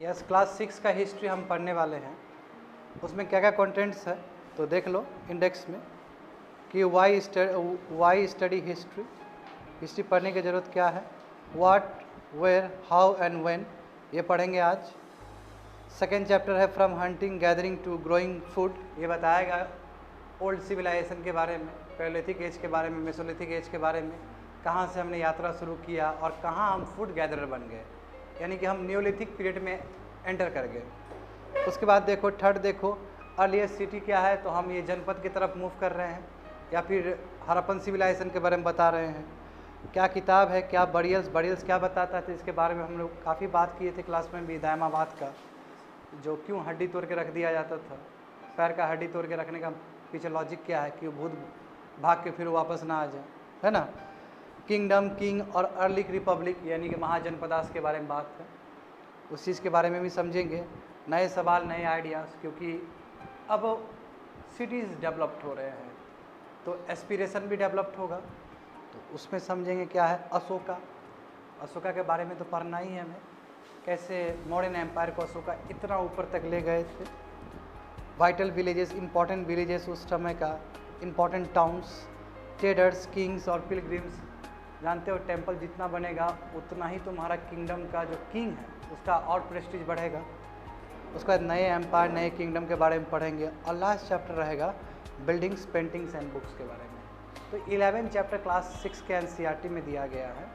Yes, class 6 का history हम पढ़ने वाले हैं। उसमें क्या क्या कंटेंट्स है तो देख लो इंडेक्स में कि वाई स्टडी हिस्ट्री। हिस्ट्री पढ़ने की ज़रूरत क्या है, what, where, how and when, ये पढ़ेंगे आज। सेकेंड चैप्टर है from hunting gathering to growing food, ये बताएगा ओल्ड सिविलाइजेशन के बारे में, पैलेथिक एज के बारे में, मेसोलिथिक एज के बारे में, कहाँ से हमने यात्रा शुरू किया और कहाँ हम फूड गैदरर बन गए, यानी कि हम न्योलिथिक पीरियड में एंटर कर गए। उसके बाद देखो थर्ड, देखो अर्लीस्ट सिटी क्या है, तो हम ये जनपद की तरफ मूव कर रहे हैं, या फिर हड़प्पन सिविलाइजेशन के बारे में बता रहे हैं। क्या किताब है, क्या बरियल्स क्या बताता है, इसके बारे में हम लोग काफ़ी बात किए थे क्लास में भी। दायमाबाद का जो क्यों हड्डी तोड़ के रख दिया जाता था, पैर का हड्डी तोड़ के रखने का पीछे लॉजिक क्या है कि भूत भाग के फिर वापस ना आ जाए, है ना। किंगडम, किंग और अर्ली रिपब्लिक यानी कि महाजनपदास के बारे में बात है, उस चीज़ के बारे में भी समझेंगे। नए सवाल, नए आइडियाज़, क्योंकि अब सिटीज़ डेवलप्ड हो रहे हैं तो एस्पिरेशन भी डेवलप्ड होगा, तो उसमें समझेंगे क्या है अशोका के बारे में तो पढ़ना ही है हमें, कैसे मॉडर्न एम्पायर को अशोका इतना ऊपर तक ले गए थे। वाइटल विलेजेस, इंपॉर्टेंट विलेजेस उस समय का, इंपॉर्टेंट टाउन्स, ट्रेडर्स, किंग्स और पिलग्रिम्स। जानते हो टेम्पल जितना बनेगा उतना ही तुम्हारा किंगडम का जो किंग है उसका और प्रेस्टीज बढ़ेगा। उसके बाद नए एम्पायर, नए किंगडम के बारे में पढ़ेंगे। और लास्ट चैप्टर रहेगा बिल्डिंग्स, पेंटिंग्स एंड बुक्स के बारे में। तो 11 चैप्टर क्लास 6 के एनसीईआरटी में दिया गया है,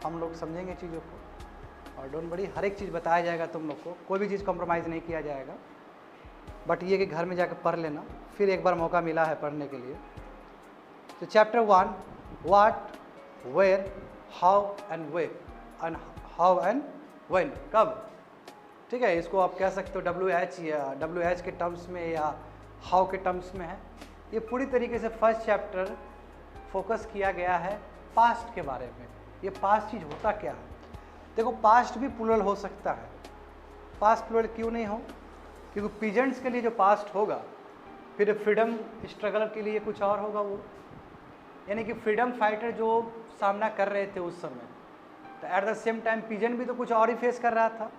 हम लोग समझेंगे चीज़ों को। और डोंट वरी, हर एक चीज़ बताया जाएगा तुम लोग को, कोई भी चीज़ कॉम्प्रोमाइज़ नहीं किया जाएगा। बट ये कि घर में जाकर पढ़ लेना, फिर एक बार मौका मिला है पढ़ने के लिए। तो chapter 1, what, where, how and when, कब, ठीक है। इसको आप कह सकते हो WH के टर्म्स में या हाउ के टर्म्स में है। ये पूरी तरीके से फर्स्ट चैप्टर फोकस किया गया है पास्ट के बारे में। ये पास्ट चीज़ होता क्या है, देखो पास्ट भी प्लूरल हो सकता है। पास्ट प्लूरल क्यों नहीं हो, क्योंकि पीजेंट्स के लिए जो पास्ट होगा फिर फ्रीडम स्ट्रगल के लिए कुछ और होगा वो, यानी कि फ्रीडम फाइटर जो सामना कर रहे थे उस समय, तो at the same time peasant भी तो कुछ और ही फेस कर रहा था।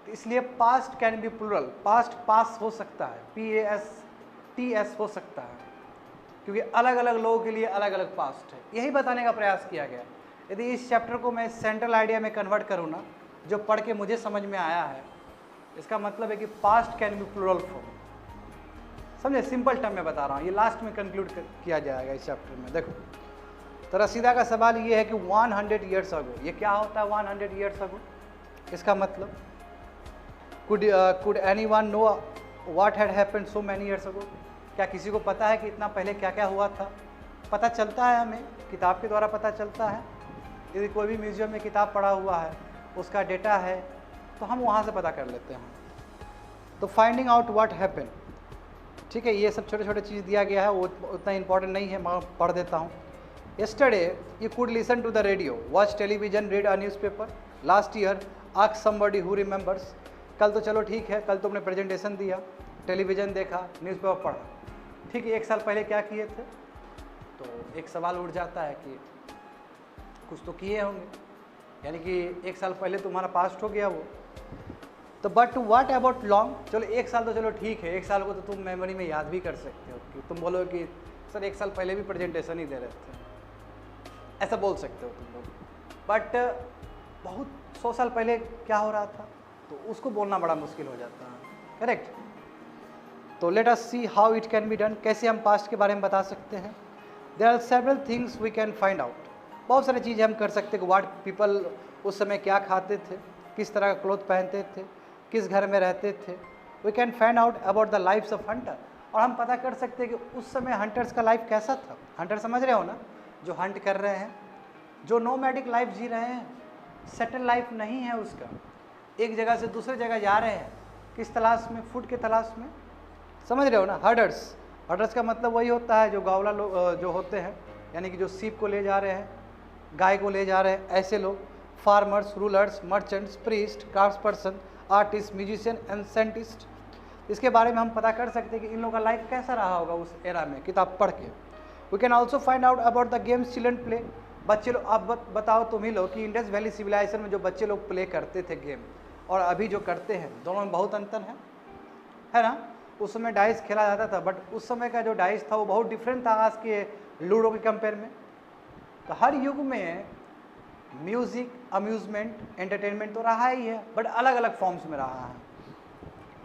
तो इसलिए past can be plural, past pass हो सकता है, PASTS हो सकता है, क्योंकि अलग अलग लोगों के लिए अलग अलग पास्ट है। यही बताने का प्रयास किया गया। यदि इस चैप्टर को मैं सेंट्रल आइडिया में कन्वर्ट करूँ ना, जो पढ़ के मुझे समझ में आया है, इसका मतलब है कि past can be plural form. समझे, सिंपल टर्म में बता रहा हूँ, ये लास्ट में कंक्लूड किया जाएगा इस चैप्टर में। देखो तो रसीदा का सवाल ये है कि 100 ईयर्स अगो, ये क्या होता है 100 ईयर्स अगो, इसका मतलब could anyone know what had happened so many years ago, क्या किसी को पता है कि इतना पहले क्या क्या हुआ था। पता चलता है हमें, किताब के द्वारा पता चलता है। यदि कोई भी म्यूजियम में किताब पढ़ा हुआ है, उसका डेटा है, तो हम वहाँ से पता कर लेते हैं। तो फाइंडिंग आउट व्हाट हैपेंड, ठीक है, ये सब छोटे छोटे चीज़ दिया गया है, वो उतना इंपॉर्टेंट नहीं है, मैं पढ़ देता हूँ। Yesterday, you could listen to the radio, watch television, read a newspaper. Last year, ask somebody who remembers. कल तो चलो ठीक है, कल तुमने प्रेजेंटेशन दिया, टेलीविज़न देखा, न्यूज़पेपर पढ़ा, ठीक है। एक साल पहले क्या किए थे, तो एक सवाल उठ जाता है कि कुछ तो किए होंगे, यानी कि एक साल पहले तुम्हारा पास्ट हो गया वो। तो बट व्हाट अबाउट लॉन्ग, चलो एक साल तो चलो ठीक है, एक साल को तो तुम मेमोरी में याद भी कर सकते हो कि तुम बोलो कि सर एक साल पहले भी प्रेजेंटेशन ही दे रहे थे, ऐसा बोल सकते हो तुम लोग। बट बहुत 100 साल पहले क्या हो रहा था, तो उसको बोलना बड़ा मुश्किल हो जाता है, करेक्ट। तो let us see how it can be done, कैसे हम पास्ट के बारे में बता सकते हैं। There are several things we can find out, बहुत सारी चीज़ें हम कर सकते हैं। व्हाट पीपल उस समय क्या खाते थे, किस तरह का क्लोथ पहनते थे, किस घर में रहते थे। We can find out about the lifes of hunter, और हम पता कर सकते हैं कि उस समय हंटर्स का लाइफ कैसा था। हंटर समझ रहे हो ना, जो हंट कर रहे हैं, जो नोमैडिक लाइफ जी रहे हैं, सेटल लाइफ नहीं है उसका, एक जगह से दूसरे जगह जा रहे हैं, किस तलाश में, फूड के तलाश में, समझ रहे हो ना। हर्डर्स का मतलब वही होता है जो गावला लोग जो होते हैं, यानी कि जो सीप को ले जा रहे हैं, गाय को ले जा रहे हैं, ऐसे लोग। Farmers, rulers, merchants, priest, craftsperson, artist, musician and scientist. इसके बारे में हम पता कर सकते हैं कि इन लोगों का लाइफ कैसा रहा होगा उस एरा में, किताब पढ़ के। We can also find out about the games children play, बच्चे लोग, अब बताओ तुम ही लोग कि इंडस वैली सिविलाइजेशन में जो बच्चे लोग प्ले करते थे गेम, और अभी जो करते हैं दोनों में बहुत अंतर है ना। उस समय डाइस खेला जाता था, बट उस समय का जो डाइस था वो बहुत डिफरेंट था आज के लूडो के कंपेयर में। तो हर युग में म्यूजिक, अम्यूजमेंट, एंटरटेनमेंट तो रहा ही है, बट अलग अलग फॉर्म्स में रहा है।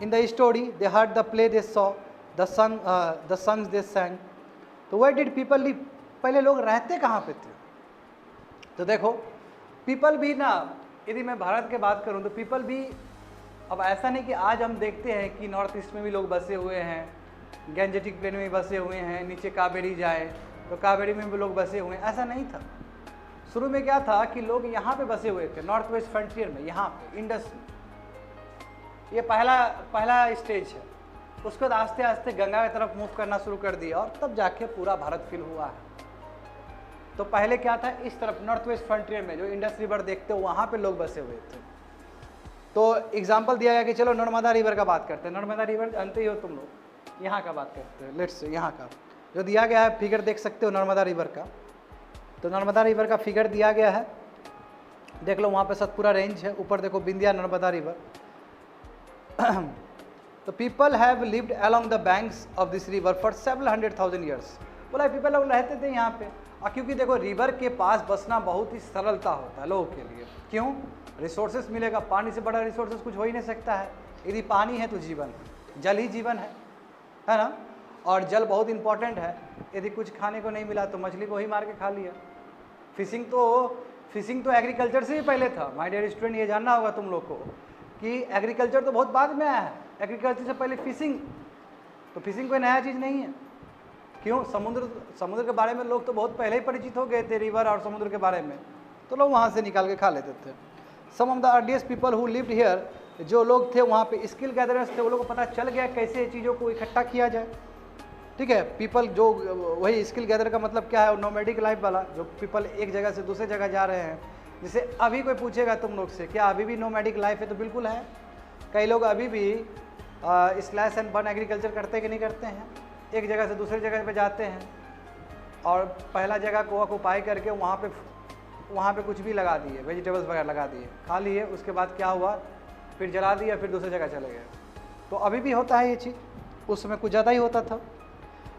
In the story they heard the play they saw the songs दे सैंग। तो वेयर डिड पीपल लिव, पहले लोग रहते कहाँ पे थे? तो देखो पीपल भी ना, यदि मैं भारत की बात करूँ तो पीपल भी, अब ऐसा नहीं कि आज हम देखते हैं कि नॉर्थ ईस्ट में भी लोग बसे हुए हैं, गैंजेटिक प्लेन में भी बसे हुए हैं, नीचे कावेरी जाए तो कावेरी में भी लोग बसे हुए हैं, ऐसा नहीं था। शुरू में क्या था कि लोग यहाँ पे बसे हुए थे, नॉर्थ वेस्ट फ्रंटियर में, यहाँ पे इंडस में। ये पहला स्टेज है। उसके बाद आस्ते आस्ते गंगा की तरफ मूव करना शुरू कर दिया और तब जाके पूरा भारत फिल हुआ है। तो पहले क्या था, इस तरफ नॉर्थ वेस्ट फ्रंटियर में जो इंडस रिवर देखते हो वहाँ पे लोग बसे हुए थे। तो एग्जाम्पल दिया गया कि चलो नर्मदा रिवर का बात करते हैं। नर्मदा रिवर जानते ही हो तुम लोग, यहाँ का बात करते हैं। लेट्स से यहाँ का जो दिया गया है फिगर देख सकते हो नर्मदा रिवर का। तो नर्मदा रिवर का फिगर दिया गया है, देख लो वहाँ पे सतपुरा रेंज है, ऊपर देखो बिंदिया नर्मदा रिवर। तो people have lived along the banks of this river for several 100,000 years. बोला पीपल लोग रहते थे यहाँ पे, और क्योंकि देखो रिवर के पास बसना बहुत ही सरलता होता है लोगों के लिए। क्यों? रिसोर्सेस मिलेगा, पानी से बड़ा रिसोर्सेस कुछ हो ही नहीं सकता है। यदि पानी है तो जीवन है, जल ही जीवन है ना। और जल बहुत इंपॉर्टेंट है। यदि कुछ खाने को नहीं मिला तो मछली को ही मार के खा लिया। फिशिंग तो एग्रीकल्चर से ही पहले था। माय डियर स्टूडेंट, ये जानना होगा तुम लोग को कि एग्रीकल्चर तो बहुत बाद में आया है, एग्रीकल्चर से पहले फिशिंग। तो फिशिंग कोई नया चीज़ नहीं है। क्यों? समुद्र के बारे में लोग तो बहुत पहले ही परिचित हो गए थे, रिवर और समुद्र के बारे में, तो लोग वहाँ से निकाल के खा लेते थे। Some of the earliest people who lived here, जो लोग थे वहाँ पे स्किल गैदरर्स थे, वो लोगों को पता चल गया कैसे चीज़ों को इकट्ठा किया जाए। ठीक है, पीपल जो वही स्किल गैदर का मतलब क्या है, नोमैडिक लाइफ वाला, जो पीपल एक जगह से दूसरे जगह जा रहे हैं। जैसे अभी कोई पूछेगा तुम लोग से क्या अभी भी नोमैडिक लाइफ है, तो बिल्कुल है। कई लोग अभी भी स्लैश एंड बर्न एग्रीकल्चर करते कि नहीं करते हैं, एक जगह से दूसरी जगह पे जाते हैं और पहला जगह को ऑक्युपाई करके वहाँ पे कुछ भी लगा दिए, वेजिटेबल्स वगैरह लगा दिए, खा लिए, उसके बाद क्या हुआ, फिर जला दिया, फिर दूसरी जगह चले गए। तो अभी भी होता है ये चीज़, उस समय कुछ ज़्यादा ही होता था।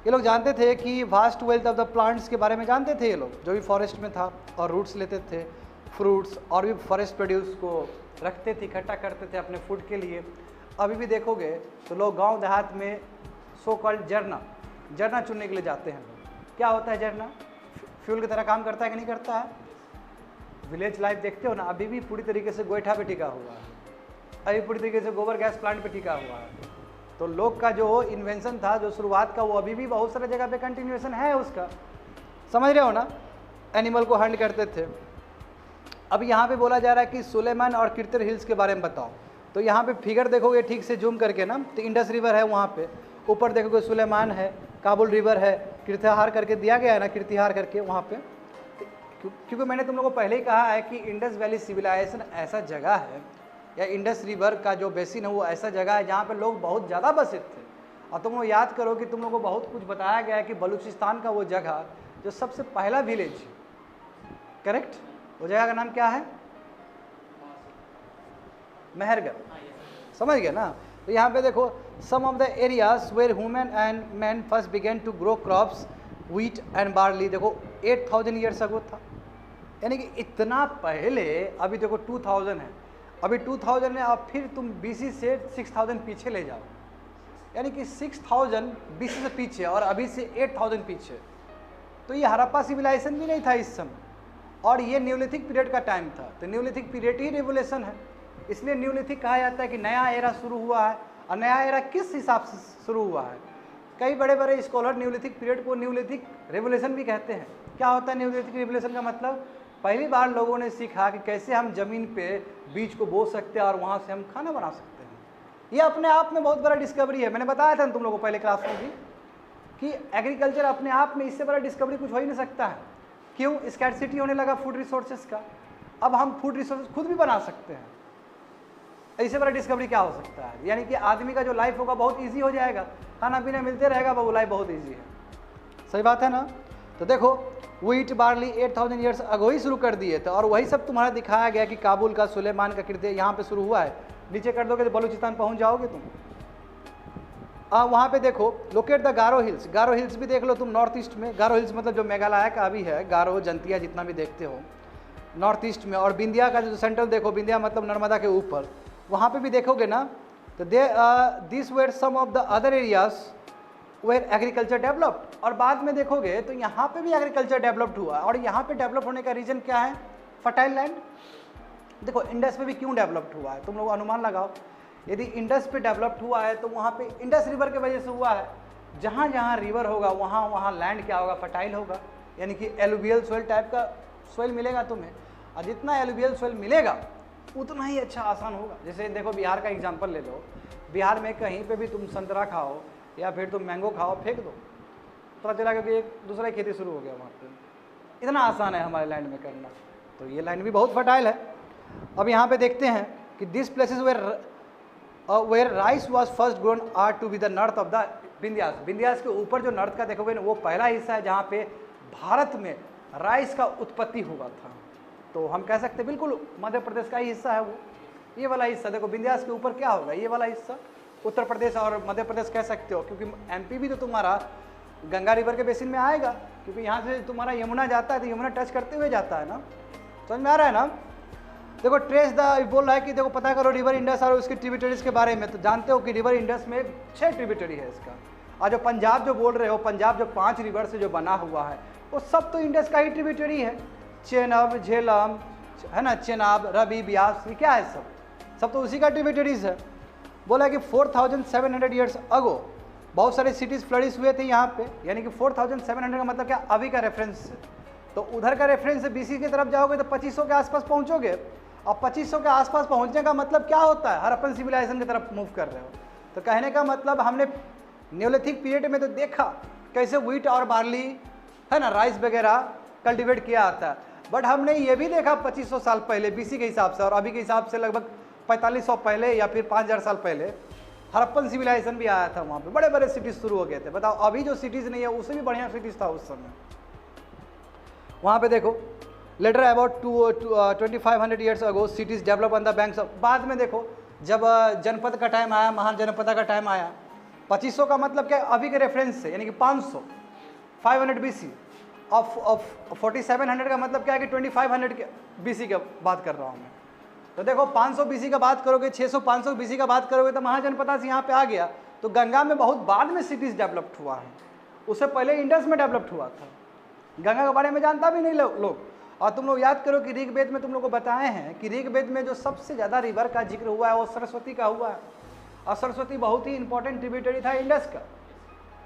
ये लोग जानते थे कि vast wealth of the plants के बारे में जानते थे ये लोग, जो भी फॉरेस्ट में था, और रूट्स लेते थे, फ्रूट्स और भी फॉरेस्ट प्रोड्यूस को रखते थे, इकट्ठा करते थे अपने फूड के लिए। अभी भी देखोगे तो लोग गांव देहात में सो कॉल्ड जरना चुनने के लिए जाते हैं लोग। क्या होता है जरना? फ्यूल की तरह काम करता है कि नहीं करता है? विलेज लाइफ देखते हो ना, अभी भी पूरी तरीके से गोईठा पे टिका हुआ है, अभी पूरी तरीके से गोबर गैस प्लांट पे टिका हुआ है। तो लोग का जो इन्वेंशन था, जो शुरुआत का, वो अभी भी बहुत सारे जगह पे कंटिन्यूएशन है उसका। समझ रहे हो ना? एनिमल को हंट करते थे। अब यहाँ पे बोला जा रहा है कि सुलेमान और किर्तिर हिल्स के बारे में बताओ। तो यहाँ पे फिगर देखोगे ठीक से जूम करके ना, तो इंडस रिवर है वहाँ पे, ऊपर देखोगे सुलेमान है, काबुल रिवर है, कीर्तिहार करके दिया गया है ना, कीर्तिहार करके वहाँ पे। क्योंकि मैंने तुम लोगों को पहले ही कहा है कि इंडस वैली सिविलाइजेशन ऐसा जगह है, या इंडस रिवर का जो बेसिन है वो ऐसा जगह है जहाँ पे लोग बहुत ज़्यादा बसे थे। और तुम लोग याद करो कि तुम लोगों को बहुत कुछ बताया गया है कि बलूचिस्तान का वो जगह जो सबसे पहला विलेज, करेक्ट, वो जगह का नाम क्या है? मेहरगढ़। समझ गए ना? तो यहाँ पे देखो, some of the areas where women and man first began to grow crops wheat and barley. देखो 8000 ईयर्स अगो था, यानी कि इतना पहले। अभी देखो 2000 है, अभी 2000 है, अब फिर तुम BC से 6000 पीछे ले जाओ, यानी कि 6000 BC से पीछे और अभी से 8000 पीछे। तो ये हड़प्पा सिविलाइजेशन भी नहीं था इस समय, और ये न्यूलिथिक पीरियड का टाइम था। तो न्यूलिथिक पीरियड ही रेवोल्यूशन है, इसलिए न्यूलिथिक कहा जाता है कि नया एरा शुरू हुआ है। और नया एरा किस हिसाब से शुरू हुआ है? कई बड़े बड़े स्कॉलर न्यूलिथिक पीरियड को न्यूलिथिक रेवोल्यूशन भी कहते हैं। क्या होता है न्यूलिथिक रेवोल्यूशन का मतलब? पहली बार लोगों ने सीखा कि कैसे हम ज़मीन पे बीज को बो सकते हैं और वहाँ से हम खाना बना सकते हैं। ये अपने आप में बहुत बड़ा डिस्कवरी है। मैंने बताया था तुम लोगों को पहले क्लास में भी कि एग्रीकल्चर अपने आप में इससे बड़ा डिस्कवरी कुछ हो ही नहीं सकता है। क्यों? स्कैर्सिटी होने लगा फूड रिसोर्सेज का, अब हम फूड रिसोर्सेज खुद भी बना सकते हैं। इससे बड़ा डिस्कवरी क्या हो सकता है? यानी कि आदमी का जो लाइफ होगा बहुत इजी हो जाएगा, खाना पीना मिलते रहेगा, वो लाइफ बहुत इजी है। सही बात है ना? तो देखो व्हीट बार्ली 8000 ईयर्स अगो ही शुरू कर दिए थे, और वही सब तुम्हारा दिखाया गया कि काबुल का, सुलेमान का कीर्ति यहाँ पे शुरू हुआ है। नीचे कर दोगे तो बलूचिस्तान पहुंच जाओगे तुम। वहाँ पे देखो locate the Garo hills, Garo hills भी देख लो तुम नॉर्थ ईस्ट में। गारो हिल्स मतलब जो मेघालय का भी है, गारो जंतिया जितना भी देखते हो नॉर्थ ईस्ट में। और बिंदिया का जो सेंट्रल देखो, बिंदिया मतलब नर्मदा के ऊपर, वहाँ पे भी देखोगे ना तो this were some of the other areas where agriculture developed. और बाद में देखोगे तो यहाँ पे भी एग्रीकल्चर डेवलप्ड हुआ। और यहाँ पे डेवलप होने का रीजन क्या है? Fertile land. देखो इंडस में भी क्यों डेवलप्ड हुआ है, तुम लोग अनुमान लगाओ। यदि इंडस पे डेवलप्ड हुआ है तो वहाँ पे इंडस रिवर की वजह से हुआ है। जहाँ जहाँ रिवर होगा वहाँ वहाँ लैंड क्या होगा? फर्टाइल होगा, यानी कि एलुवियल सोइल टाइप का सोइल मिलेगा तुम्हें। और जितना एलुवियल सोइल मिलेगा उतना ही अच्छा आसान होगा। जैसे देखो बिहार का एग्जांपल ले लो, बिहार में कहीं पे भी तुम संतरा खाओ या फिर तुम मैंगो खाओ, फेंक दो, पता चला क्योंकि एक दूसरा खेती शुरू हो गया वहाँ पे। इतना आसान है हमारे लैंड में करना। तो ये लैंड भी बहुत फर्टाइल है। अब यहाँ पे देखते हैं कि this places where rice was first grown are to be the north of the Vindhyas. Vindhyas के ऊपर जो नॉर्थ का देखोगे ना, वो पहला हिस्सा है जहाँ पे भारत में राइस का उत्पत्ति हुआ था। तो हम कह सकते हैं बिल्कुल मध्य प्रदेश का ही हिस्सा है वो, ये वाला हिस्सा। देखो विंध्यास के ऊपर क्या होगा? ये वाला हिस्सा उत्तर प्रदेश और मध्य प्रदेश कह सकते हो, क्योंकि एमपी भी तो तुम्हारा गंगा रिवर के बेसिन में आएगा, क्योंकि यहाँ से तुम्हारा यमुना जाता है तो यमुना टच करते हुए जाता है ना। समझ में आ रहा है ना? देखो ट्रेस द बोल रहा है कि देखो पता करो रिवर इंडस और उसकी ट्रिब्यूटरीज के बारे में। तो जानते हो कि रिवर इंडस में 6 ट्रिब्यूटरी है इसका। और जो पंजाब जो बोल रहे हो, पंजाब जो 5 रिवर से जो बना हुआ है वो सब तो इंडस का ही ट्रिब्यूटरी है। चेनाब, झेलम है ना, चेनाब, रवि, ब्यास, ये क्या है? सब तो उसी का ट्रिब्यूटरीज है। बोला कि 4700 ईयर्स अगो बहुत सारे सिटीज़ फ्लरिश हुए थे यहाँ पे, यानी कि 4700 का मतलब क्या? अभी का रेफरेंस है। तो उधर का रेफरेंस से बीसी की तरफ जाओगे तो 2500 के आसपास पहुँचोगे। और 2500 के आसपास पहुँचने का मतलब क्या होता है? हड़प्पन सिविलाइजेशन की तरफ मूव कर रहे हो। तो कहने का मतलब हमने न्योलिथिक पीरियड में तो देखा कैसे व्हीट और बार्ली है ना, राइस वगैरह कल्टिवेट किया आता है। बट हमने ये भी देखा 2500 साल पहले बीसी के हिसाब से और अभी के हिसाब से लगभग 4500 पहले या फिर 5000 साल पहले हड़प्पन सिविलाइजेशन भी आया था। वहाँ पे बड़े बड़े सिटीज़ शुरू हो गए थे। बताओ अभी जो सिटीज़ नहीं है उससे भी बढ़िया सिटीज़ था उस समय। वहाँ पे देखो later about 2500 years ago cities develop on the banks of. बाद में देखो जब जनपद का टाइम आया, महान जनपद का टाइम आया, 2500 का मतलब क्या? अभी के रेफरेंस से, यानी कि 500 BC। ऑफ 4700 का मतलब क्या है कि 2500 के BC की बात कर रहा हूँ मैं। तो देखो 500 BC का बात करोगे, 600-500 BC का बात करोगे तो महाजनपदा से यहाँ पे आ गया। तो गंगा में बहुत बाद में सिटीज़ डेवलप्ड हुआ है, उससे पहले इंडस में डेवलप्ड हुआ था। गंगा के बारे में जानता भी नहीं लोग। और तुम लोग याद करो कि ऋग्वेद में तुम लोग को बताए हैं कि ऋग्वेद में जो सबसे ज़्यादा रिवर का जिक्र हुआ है वो सरस्वती का हुआ है। और सरस्वती बहुत ही इंपॉर्टेंट ट्रिब्यूटरी था इंडस का।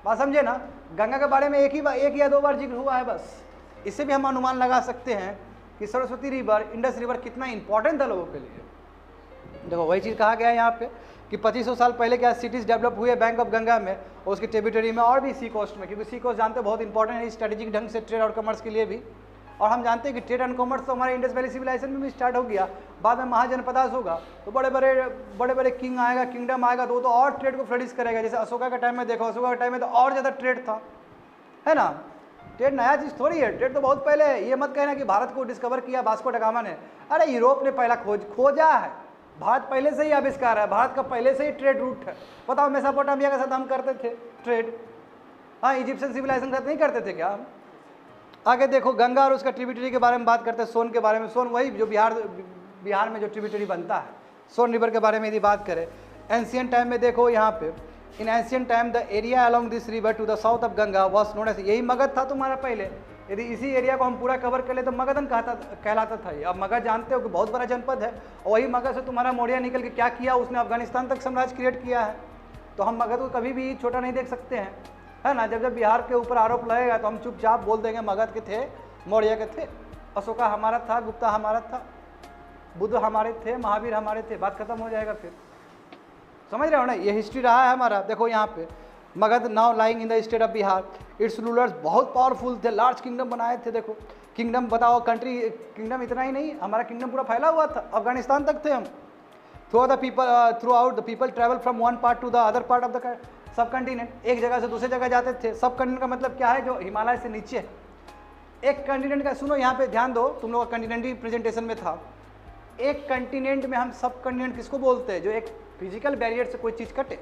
बात समझे ना? गंगा के बारे में एक या 2 बार जिक्र हुआ है बस। इससे भी हम अनुमान लगा सकते हैं कि सरस्वती रिवर, इंडस रिवर कितना इंपॉर्टेंट था लोगों के लिए। देखो वही चीज़ कहा गया है यहाँ पे कि 2500 साल पहले क्या सिटीज़ डेवलप हुए बैंक ऑफ गंगा में और उसकी ट्रिब्यूटरी में और भी सी कोस्ट में, क्योंकि सी कोस्ट जानते हो बहुत इंपॉर्टेंट है स्ट्रेटेजिक ढंग से ट्रेड और कॉमर्स के लिए भी। और हम जानते हैं कि ट्रेड एंड कॉमर्स तो हमारे इंडस वैली सिविलाइजेशन में भी स्टार्ट हो गया। बाद में महाजनपदास होगा तो बड़े बड़े किंग आएगा, किंगडम आएगा तो वो तो और ट्रेड को फ्लरिश करेगा। जैसे अशोका का टाइम में देखो, अशोका के टाइम में तो और ज़्यादा ट्रेड था, है ना। ट्रेड नया चीज़ थोड़ी है, ट्रेड तो बहुत पहले है। ये मत कहना कि भारत को डिस्कवर किया वास्को ड गामा ने। अरे यूरोप ने पहला खोजा है, भारत पहले से ही आविष्कार है, भारत का पहले से ही ट्रेड रूट है। बताओ मेसोपोटामिया के साथ हम करते थे ट्रेड, हाँ इजिप्शियन सिविलाइजेशन के साथ नहीं करते थे क्या हम? आगे देखो गंगा और उसका ट्रिब्यूटरी के बारे में बात करते हैं, सोन के बारे में। सोन वही जो बिहार में जो ट्रिब्यूटरी बनता है, सोन रिवर के बारे में यदि बात करें। एंशियंट टाइम में देखो यहाँ पे, in ancient time the area along this river to the south of Ganga was known as, यही मगध था तुम्हारा पहले। यदि इसी एरिया को हम पूरा कवर कर ले तो मगधन कहलाता था ये। अब मगध जानते हो कि बहुत बड़ा जनपद है, और वही मगध से तुम्हारा मौर्य निकल के क्या किया, उसने अफगानिस्तान तक साम्राज्य क्रिएट किया है। तो हम मगध को कभी भी छोटा नहीं देख सकते हैं, है ना। जब बिहार के ऊपर आरोप लगेगा तो हम चुपचाप बोल देंगे मगध के थे, मौर्य के थे, अशोका हमारा था, गुप्ता हमारा था, बुद्ध हमारे थे, महावीर हमारे थे, बात खत्म हो जाएगा फिर। समझ रहे हो ना, ये हिस्ट्री रहा है हमारा। देखो यहाँ पे Magadh now lying in the state of Bihar, it's rulers बहुत पावरफुल थे, लार्ज किंगडम बनाए थे। देखो किंगडम बताओ, कंट्री किंगडम इतना ही नहीं, हमारा किंगडम पूरा फैला हुआ था, अफगानिस्तान तक थे हम। Through out the people travel from one part two the other part of the sub continent. एक जगह से दूसरे जगह जाते थे। सब कंटिनेंट का मतलब क्या है? जो हिमालय से नीचे एक कंटिनेंट का। सुनो यहाँ पे ध्यान दो, तुम लोग का कंटिनेंट प्रेजेंटेशन में था। एक कंटिनेंट में हम सब कंटिनेंट किसको बोलते हैं, जो एक फिजिकल बैरियर से कोई चीज़ कटे।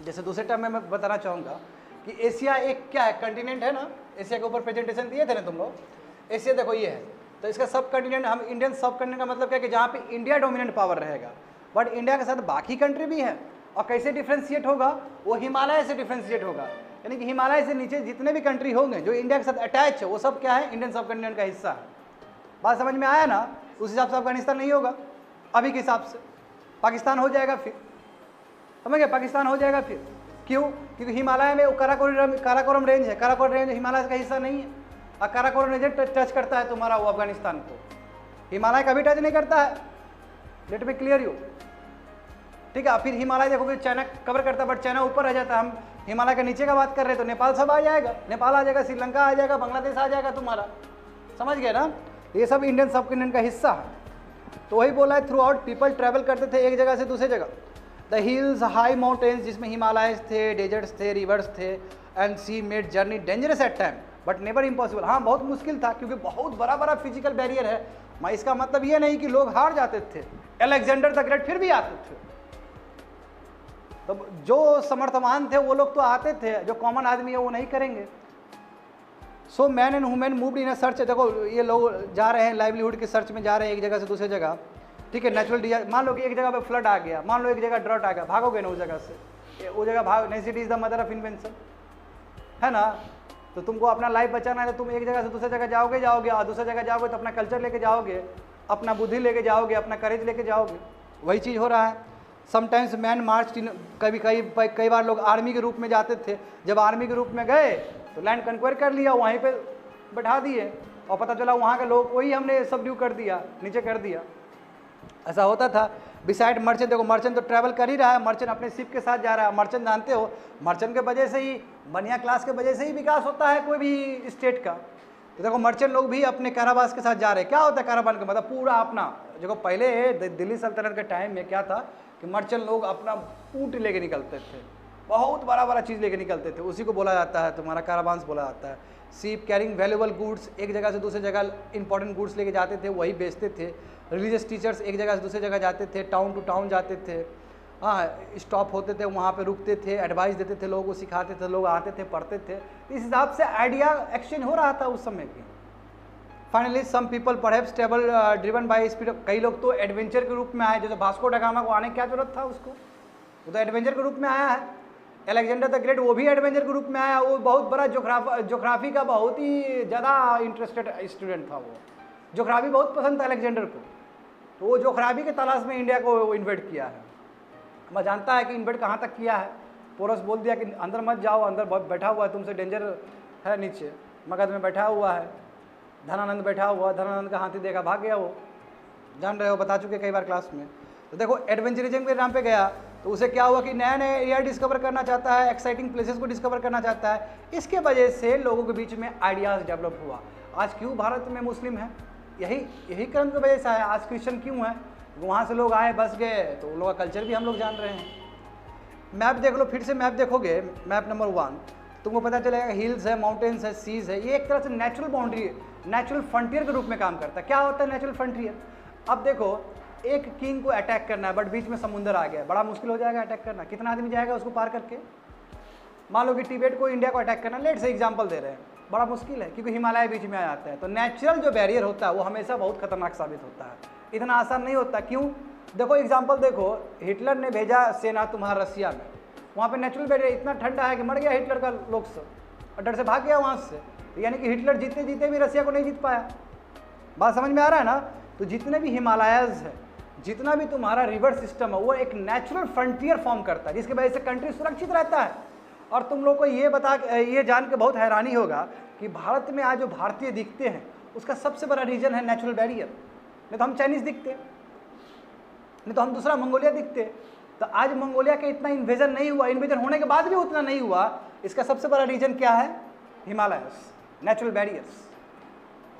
जैसे दूसरे टर्म में मैं बताना चाहूँगा कि एशिया एक क्या है, कंटिनेंट है ना। एशिया के ऊपर प्रेजेंटेशन दिए थे ना तुम लोग। एशिया देखो ये है, तो इसका सब कंटिनेंट, हम इंडियन सब कंटिनेंट का मतलब क्या है कि जहाँ पे इंडिया डोमिनेंट पावर रहेगा, बट इंडिया के साथ बाकी कंट्री भी है। और कैसे डिफ्रेंशिएट होगा, वो हिमालय से डिफ्रेंशिएट होगा, यानी कि हिमालय से नीचे जितने भी कंट्री होंगे जो इंडिया के साथ अटैच है, वो सब क्या है, इंडियन सब कंटिनेंट का हिस्सा है। बात समझ में आया ना। उस हिसाब से अफगानिस्तान नहीं होगा अभी के हिसाब से, पाकिस्तान हो जाएगा फिर, समझ गए, पाकिस्तान हो जाएगा फिर। क्यों? क्योंकि हिमालय में वो काराकोरम रेंज है, काराकोरम रेंज हिमालय का हिस्सा नहीं है, और काराकोरम रेंज टच करता है तुम्हारा वो अफगानिस्तान को, हिमालय कभी टच नहीं करता है। लेट मी क्लियर यू, ठीक है। फिर हिमालय देखोगे चाइना कवर करता है, बट चाइना ऊपर रह जाता है। हम हिमालय के नीचे का बात कर रहे हैं तो नेपाल सब आ जाएगा, नेपाल आ जाएगा, श्रीलंका आ जाएगा, बांग्लादेश आ जाएगा तुम्हारा, समझ गए ना। ये सब इंडियन सब कंटिनेंट का हिस्सा है। तो वही बोला है, थ्रू आउट पीपल ट्रैवल करते थे एक जगह से दूसरी जगह। द हिल्स, हाई माउंटेन्स, जिसमें हिमालयस थे, डेजर्ट्स थे, रिवर्स थे, and sea made journey dangerous at time but never impossible. हाँ, बहुत मुश्किल था क्योंकि बहुत बड़ा बड़ा फिजिकल बैरियर है। मैं इसका मतलब ये नहीं कि लोग हार जाते थे, अलेक्जेंडर द ग्रेट फिर भी आते थे। तो जो समर्थवान थे वो लोग तो आते थे, जो कॉमन आदमी है वो नहीं करेंगे। So man and women moved in a search. देखो ये लोग जा रहे हैं लाइवलीहुड के सर्च में, जा रहे हैं एक जगह से दूसरी जगह, ठीक है। नेचुरल डिजास्टर, मान लो कि एक जगह पे फ्लड आ गया, मान लो एक जगह ड्रॉट आ गया, भागोगे ना उस जगह से, वो जगह भाग, necessity is the mother of invention, है ना। तो तुमको अपना लाइफ बचाना है तो तुम एक जगह से दूसरी जगह जाओगे, और दूसरी जगह जाओगे तो अपना कल्चर लेके जाओगे, अपना बुद्धि लेके जाओगे, अपना करेज लेके जाओगे। वही चीज़ हो रहा है। समटाइम्स मैन मार्च इन, कई बार लोग आर्मी के रूप में जाते थे। जब आर्मी के रूप में गए तो लैंड कन्क्वायर कर लिया, वहीं पे बैठा दिए, और पता चला वहाँ के लोग वही हमने सबड्यू कर दिया, नीचे कर दिया। ऐसा होता था। बिसाइड मर्चेंट, देखो मर्चेंट तो ट्रैवल कर ही रहा है, मर्चेंट अपने शिप के साथ जा रहा है। मर्चेंट जानते हो, मर्चेंट के वजह से ही, बनिया क्लास के वजह से ही विकास होता है कोई भी स्टेट का। तो देखो मर्चेंट लोग भी अपने कारावास के साथ जा रहे हैं। क्या होता है कारावान का मतलब, पूरा अपना, देखो पहले दिल्ली सल्तनत के टाइम में क्या था कि मर्चेंट लोग अपना ऊँट लेके निकलते थे, बहुत बड़ा बड़ा चीज़ लेके निकलते थे, उसी को बोला जाता है तुम्हारा कारावांस बोला जाता है। शिप कैरिंग वैल्यूएबल गुड्स, एक जगह से दूसरी जगह इंपॉर्टेंट गुड्स लेके जाते थे, वही बेचते थे। रिलीजियस टीचर्स एक जगह से दूसरी जगह जाते थे, टाउन टू टाउन जाते थे, हाँ स्टॉप होते थे, वहाँ पे रुकते थे, एडवाइस देते थे, लोगों को सिखाते थे, लोग आते थे, पढ़ते थे। इस हिसाब से आइडिया एक्सचेंज हो रहा था उस समय भी। Finally some people perhaps travel driven by speed, कई लोग तो एडवेंचर के रूप में आए, जैसे भास्को डा गामा को आने की क्या जरूरत था उसको, वो तो एडवेंचर के रूप में आया है। अलेक्जेंडर द ग्रेट वो भी एडवेंचर के रूप में आया, वो बहुत बड़ा ज्योग्राफी का बहुत ही ज़्यादा इंटरेस्टेड स्टूडेंट था। वो ज्योग्राफी बहुत पसंद था अलेक्जेंडर को, तो वो ज्योग्राफी के तलाश में इंडिया को इन्वेट किया है। मैं जानता है कि इन्वेट कहाँ तक किया है। पोरस बोल दिया कि अंदर मत जाओ, अंदर बैठा हुआ है, तुमसे डेंजर है, नीचे मगध में बैठा हुआ है, धनानंद बैठा हुआ, धनानंद का हाथी देखा भाग गया। वो जान रहे हो, बता चुके कई बार क्लास में। तो देखो एडवेंचरिज्म के नाम पे गया तो उसे क्या हुआ कि नया नया एरिया डिस्कवर करना चाहता है, एक्साइटिंग प्लेसेस को डिस्कवर करना चाहता है। इसके वजह से लोगों के बीच में आइडियाज़ डेवलप हुआ। आज क्यों भारत में मुस्लिम है, यही क्रम की वजह से है। आज क्रिश्चन क्यों है, वहाँ से लोग आए बस गए, तो उन लोगों का कल्चर भी हम लोग जान रहे हैं। मैप देख लो, फिर से मैप देखोगे, मैप नंबर 1, तुमको पता चलेगा हिल्स है, माउंटेन्स है, सीज है। ये एक तरह से नेचुरल बाउंड्री, नेचुरल फ्रंटियर के रूप में काम करता है। क्या होता है नेचुरल फ्रंटियर? अब देखो एक किंग को अटैक करना है, बट बीच में समुंदर आ गया, बड़ा मुश्किल हो जाएगा अटैक करना। कितना आदमी जाएगा उसको पार करके? मान लो कि तिब्बत को इंडिया को अटैक करना, लेट से एग्जांपल दे रहे हैं, बड़ा मुश्किल है क्योंकि हिमालय बीच में आ जाता है। तो नेचुरल जो बैरियर होता है वो हमेशा बहुत खतरनाक साबित होता है, इतना आसान नहीं होता। क्यों? देखो एग्जाम्पल देखो, हिटलर ने भेजा सेना तुम्हारा रसिया में, वहाँ पे नेचुरल बैरियर इतना ठंडा है कि मर गया हिटलर का लोग सब, और डर से भाग गया वहाँ से। यानी कि हिटलर जीते जीते भी रसिया को नहीं जीत पाया। बात समझ में आ रहा है ना? तो जितने भी हिमालयज है, जितना भी तुम्हारा रिवर सिस्टम है, वो एक नेचुरल फ्रंटियर फॉर्म करता है, जिसकी वजह से कंट्री सुरक्षित रहता है। और तुम लोग को ये जान के बहुत हैरानी होगा कि भारत में आज जो भारतीय दिखते हैं उसका सबसे बड़ा रीजन है नेचुरल बैरियर। नहीं तो हम चाइनीज़ दिखते, नहीं तो हम दूसरा मंगोलिया दिखते। तो आज मंगोलिया का इतना इन्वेजन नहीं हुआ, इन्वेजन होने के बाद भी उतना नहीं हुआ। इसका सबसे बड़ा रीजन क्या है? Himalayas, natural barriers.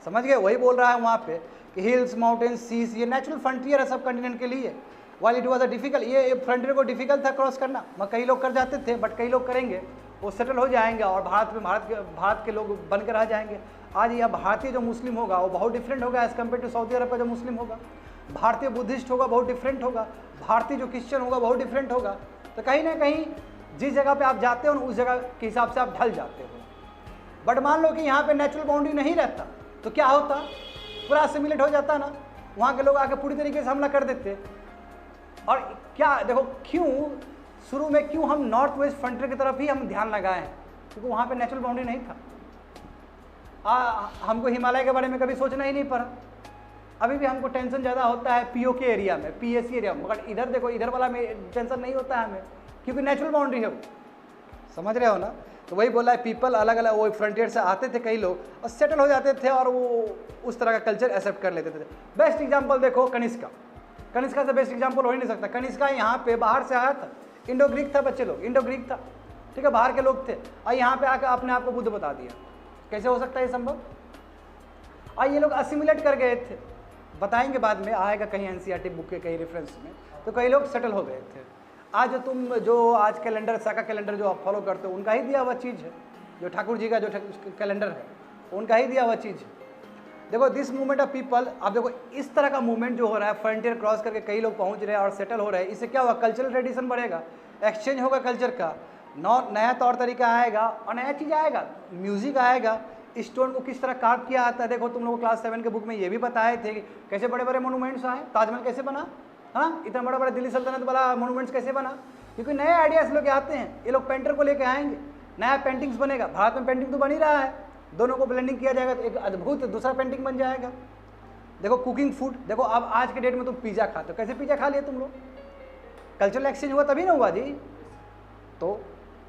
समझ गए? वही बोल रहा है वहाँ पे कि हिल्स, माउंटेन्स, सीज, ये नेचुरल फ्रंटियर है सब कंटिनेंट के लिए। While it was a difficult, ये फ्रंटियर को डिफिकल्ट था क्रॉस करना। कई लोग कर जाते थे, बट कई लोग करेंगे, वो सेटल हो जाएंगे और भारत के लोग बनकर रह जाएंगे। आज यह भारतीय जो मुस्लिम होगा वो बहुत डिफरेंट होगा एज़ कम्पेयर टू सऊदी अरब का जो मुस्लिम होगा। भारतीय बुद्धिस्ट होगा बहुत डिफरेंट होगा, भारतीय जो क्रिश्चियन होगा बहुत डिफरेंट होगा। तो कहीं ना कहीं जिस जगह पे आप जाते हो उस जगह के हिसाब से आप ढल जाते हो। बट मान लो कि यहाँ पे नेचुरल बाउंड्री नहीं रहता तो क्या होता, पूरा असिमिलेट हो जाता ना, वहाँ के लोग आके पूरी तरीके से हमला कर देते। और क्या देखो क्यों शुरू में क्यों हम नॉर्थ वेस्ट फ्रंटियर की तरफ ही हम ध्यान लगाए हैं, क्योंकि वहाँ पे नेचुरल बाउंड्री नहीं था। हमको हिमालय के बारे में कभी सोचना ही नहीं पड़ा। अभी भी हमको टेंशन ज़्यादा होता है पीओके एरिया में, पीएससी एरिया में, मगर इधर देखो इधर वाला में टेंशन नहीं होता है हमें, क्योंकि नेचुरल बाउंड्री है वो। समझ रहे हो ना? तो वही बोला है, पीपल अलग अलग वो फ्रंटियर से आते थे कई लोग और सेटल हो जाते थे और वो उस तरह का कल्चर एक्सेप्ट कर लेते थे। बेस्ट एग्जाम्पल देखो कनिष्का, कनिष्का से बेस्ट एग्जाम्पल हो ही नहीं सकता। कनिष्का यहाँ पे बाहर से आया था, इंडो ग्रीक था, बच्चे लोग इंडो ग्रीक था, ठीक है, बाहर के लोग थे, और यहाँ पे आकर अपने आप को बुद्ध बता दिया। कैसे हो सकता है ये संभव? और ये लोग असिमुलेट कर गए थे, बताएंगे बाद में, आएगा कहीं एनसीईआरटी बुक के कहीं रेफरेंस में, तो कई लोग सेटल हो गए थे। आज जो आज कैलेंडर, साका कैलेंडर जो आप फॉलो करते हो, उनका ही दिया हुआ चीज़ है, जो ठाकुर जी का जो कैलेंडर है उनका ही दिया हुआ चीज़ है। देखो दिस मूवमेंट ऑफ पीपल, अब देखो इस तरह का मूवमेंट जो हो रहा है, फ्रंटियर क्रॉस करके कई लोग पहुंच रहे हैं और सेटल हो रहे हैं, इससे क्या हुआ, कल्चरल ट्रेडिशन बढ़ेगा, एक्सचेंज होगा कल्चर का, नया तौर तरीका आएगा और नया चीज़ आएगा, म्यूजिक आएगा। स्टोन को किस तरह कार्व किया आता है, देखो तुम लोग क्लास 7 के बुक में ये भी बताए थे कि कैसे बड़े बड़े मोनूमेंट्स आए, ताजमहल कैसे बना, हाँ, इतना बड़ा बड़ा दिल्ली सल्तनत वाला मोनूमेंट्स कैसे बना, क्योंकि नए आइडियाज लोग आते हैं, ये लोग पेंटर को लेके आएंगे, नया पेंटिंग्स बनेगा। भारत में पेंटिंग तो बन ही रहा है, दोनों को ब्लेंडिंग किया जाएगा तो एक अद्भुत दूसरा पेंटिंग बन जाएगा। देखो कुकिंग फूड, देखो अब आज के डेट में तुम पिज्जा खाते हो, कैसे पिज्जा खा लिए तुम लोग, कल्चरल एक्सचेंज हुआ तभी ना हुआ जी। तो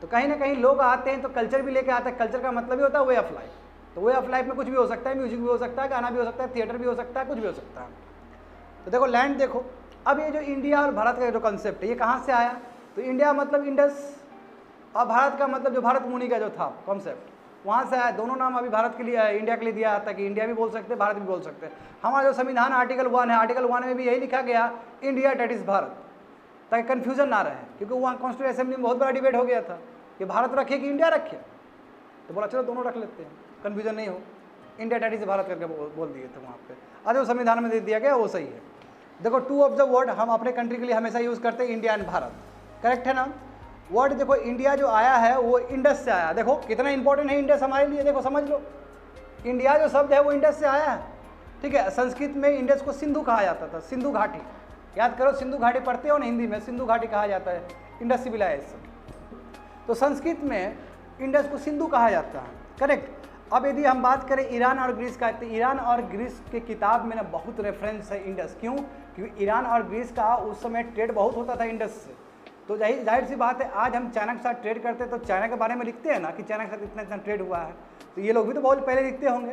कहीं ना कहीं लोग आते हैं तो कल्चर भी लेके आते हैं। कल्चर का मतलब ही होता है वे ऑफ लाइफ, तो वे ऑफ लाइफ में कुछ भी हो सकता है, म्यूजिक भी हो सकता है, गाना भी हो सकता है, थिएटर भी हो सकता है, कुछ भी हो सकता है। तो देखो लैंड देखो, अब ये जो इंडिया और भारत का जो कॉन्सेप्ट है ये कहाँ से आया, तो इंडिया मतलब इंडस और भारत का मतलब जो भारत मुनि का जो था कॉन्सेप्ट वहाँ से आया। दोनों नाम अभी भारत के लिए, इंडिया के लिए दिया जाता है कि इंडिया भी बोल सकते हैं, भारत भी बोल सकते हैं। हमारा जो संविधान आर्टिकल 1 है, आर्टिकल 1 में भी यही लिखा गया इंडिया डेट इज़ भारत, ताकि कन्फ्यूजन ना रहे, क्योंकि वहाँ कॉन्स्टिट्यूशन असेंबली में बहुत बड़ा डिबेट हो गया था कि भारत रखे कि इंडिया रखे, तो बोला चलो दोनों रख लेते हैं, कन्फ्यूजन नहीं हो, इंडिया डेट इज़ भारत करके बोल दिए थे वहाँ पे। आज जो संविधान में दे दिया गया वो सही है। देखो टू ऑफ द वर्ड हम अपने कंट्री के लिए हमेशा यूज़ करते हैं, इंडिया एंड भारत, करेक्ट है ना। वर्ड देखो इंडिया जो आया है वो इंडस से आया, देखो कितना इंपॉर्टेंट है इंडस हमारे लिए, देखो समझ लो, इंडिया जो शब्द है वो इंडस से आया है, ठीक है। संस्कृत में इंडस को सिंधु कहा जाता था, सिंधु घाटी, याद करो सिंधु घाटी पढ़ते हो ना हिंदी में, सिंधु घाटी कहा जाता है, इंडस सिविलाइजेशन। तो संस्कृत में इंडस को सिंधु कहा जाता है, करेक्ट। अब यदि हम बात करें ईरान और ग्रीस का, तो ईरान और ग्रीस के किताब में ना बहुत रेफरेंस है इंडस, क्यों, क्योंकि ईरान और ग्रीस का उस समय ट्रेड बहुत होता था इंडस से। तो जाहिर सी बात है, आज हम चाइना के साथ ट्रेड करते हैं तो चाइना के बारे में लिखते हैं ना कि चाइना के साथ इतना इतना ट्रेड हुआ है, तो ये लोग भी तो बहुत पहले लिखते होंगे।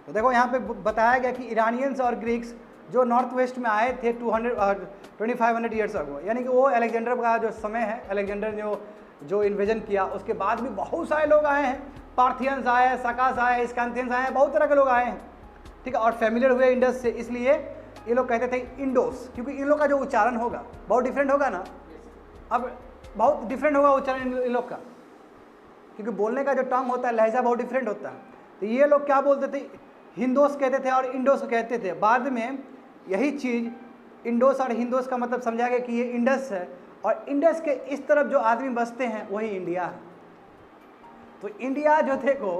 तो देखो यहाँ पे बताया गया कि ईरानियंस और ग्रीक्स जो नॉर्थ वेस्ट में आए थे 2500 ईयर्स अगो, यानी कि वो अलेक्जेंडर का जो समय है, अलेक्जेंडर जो इन्वेजन किया उसके बाद भी बहुत सारे लोग आए हैं, पार्थियंस आए, सकास आए, स्कांथियंस आए, बहुत तरह के लोग आए हैं, ठीक है, और फैमिलियर हुए इंडस से, इसलिए ये लोग कहते थे इंडोस, क्योंकि इन लोग का जो उच्चारण होगा बहुत डिफरेंट होगा ना, अब बहुत डिफरेंट होगा उच्चारण इन लोग का, क्योंकि बोलने का जो टर्म होता है, लहजा बहुत डिफरेंट होता है। तो ये लोग क्या बोलते थे, हिंदोस कहते थे और इंडोस कहते थे। बाद में यही चीज़ इंडोस और हिंदोस का मतलब समझा गया कि ये इंडस है, और इंडस के इस तरफ जो आदमी बसते हैं वही इंडिया है। तो इंडिया जो देखो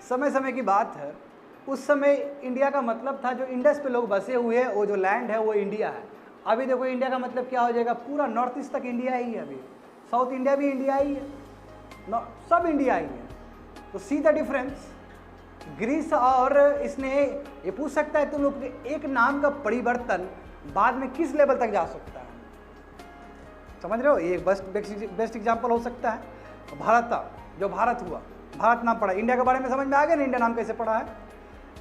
समय समय की बात है, उस समय इंडिया का मतलब था जो इंडस पे लोग बसे हुए हैं, वो जो लैंड है वो इंडिया है। अभी देखो इंडिया का मतलब क्या हो जाएगा, पूरा नॉर्थ ईस्ट तक इंडिया ही है, अभी साउथ इंडिया भी इंडिया ही है, सब इंडिया ही है। तो सी द डिफरेंस। ग्रीस और इसने ये पूछ सकता है तुम लोग एक नाम का परिवर्तन बाद में किस लेवल तक जा सकता है, समझ रहे हो, ये बेस्ट एग्जांपल हो सकता है। भारत, जो भारत हुआ, भारत नाम पड़ा, इंडिया के बारे में समझ में आ गया ना, इंडिया नाम कैसे पड़ा है।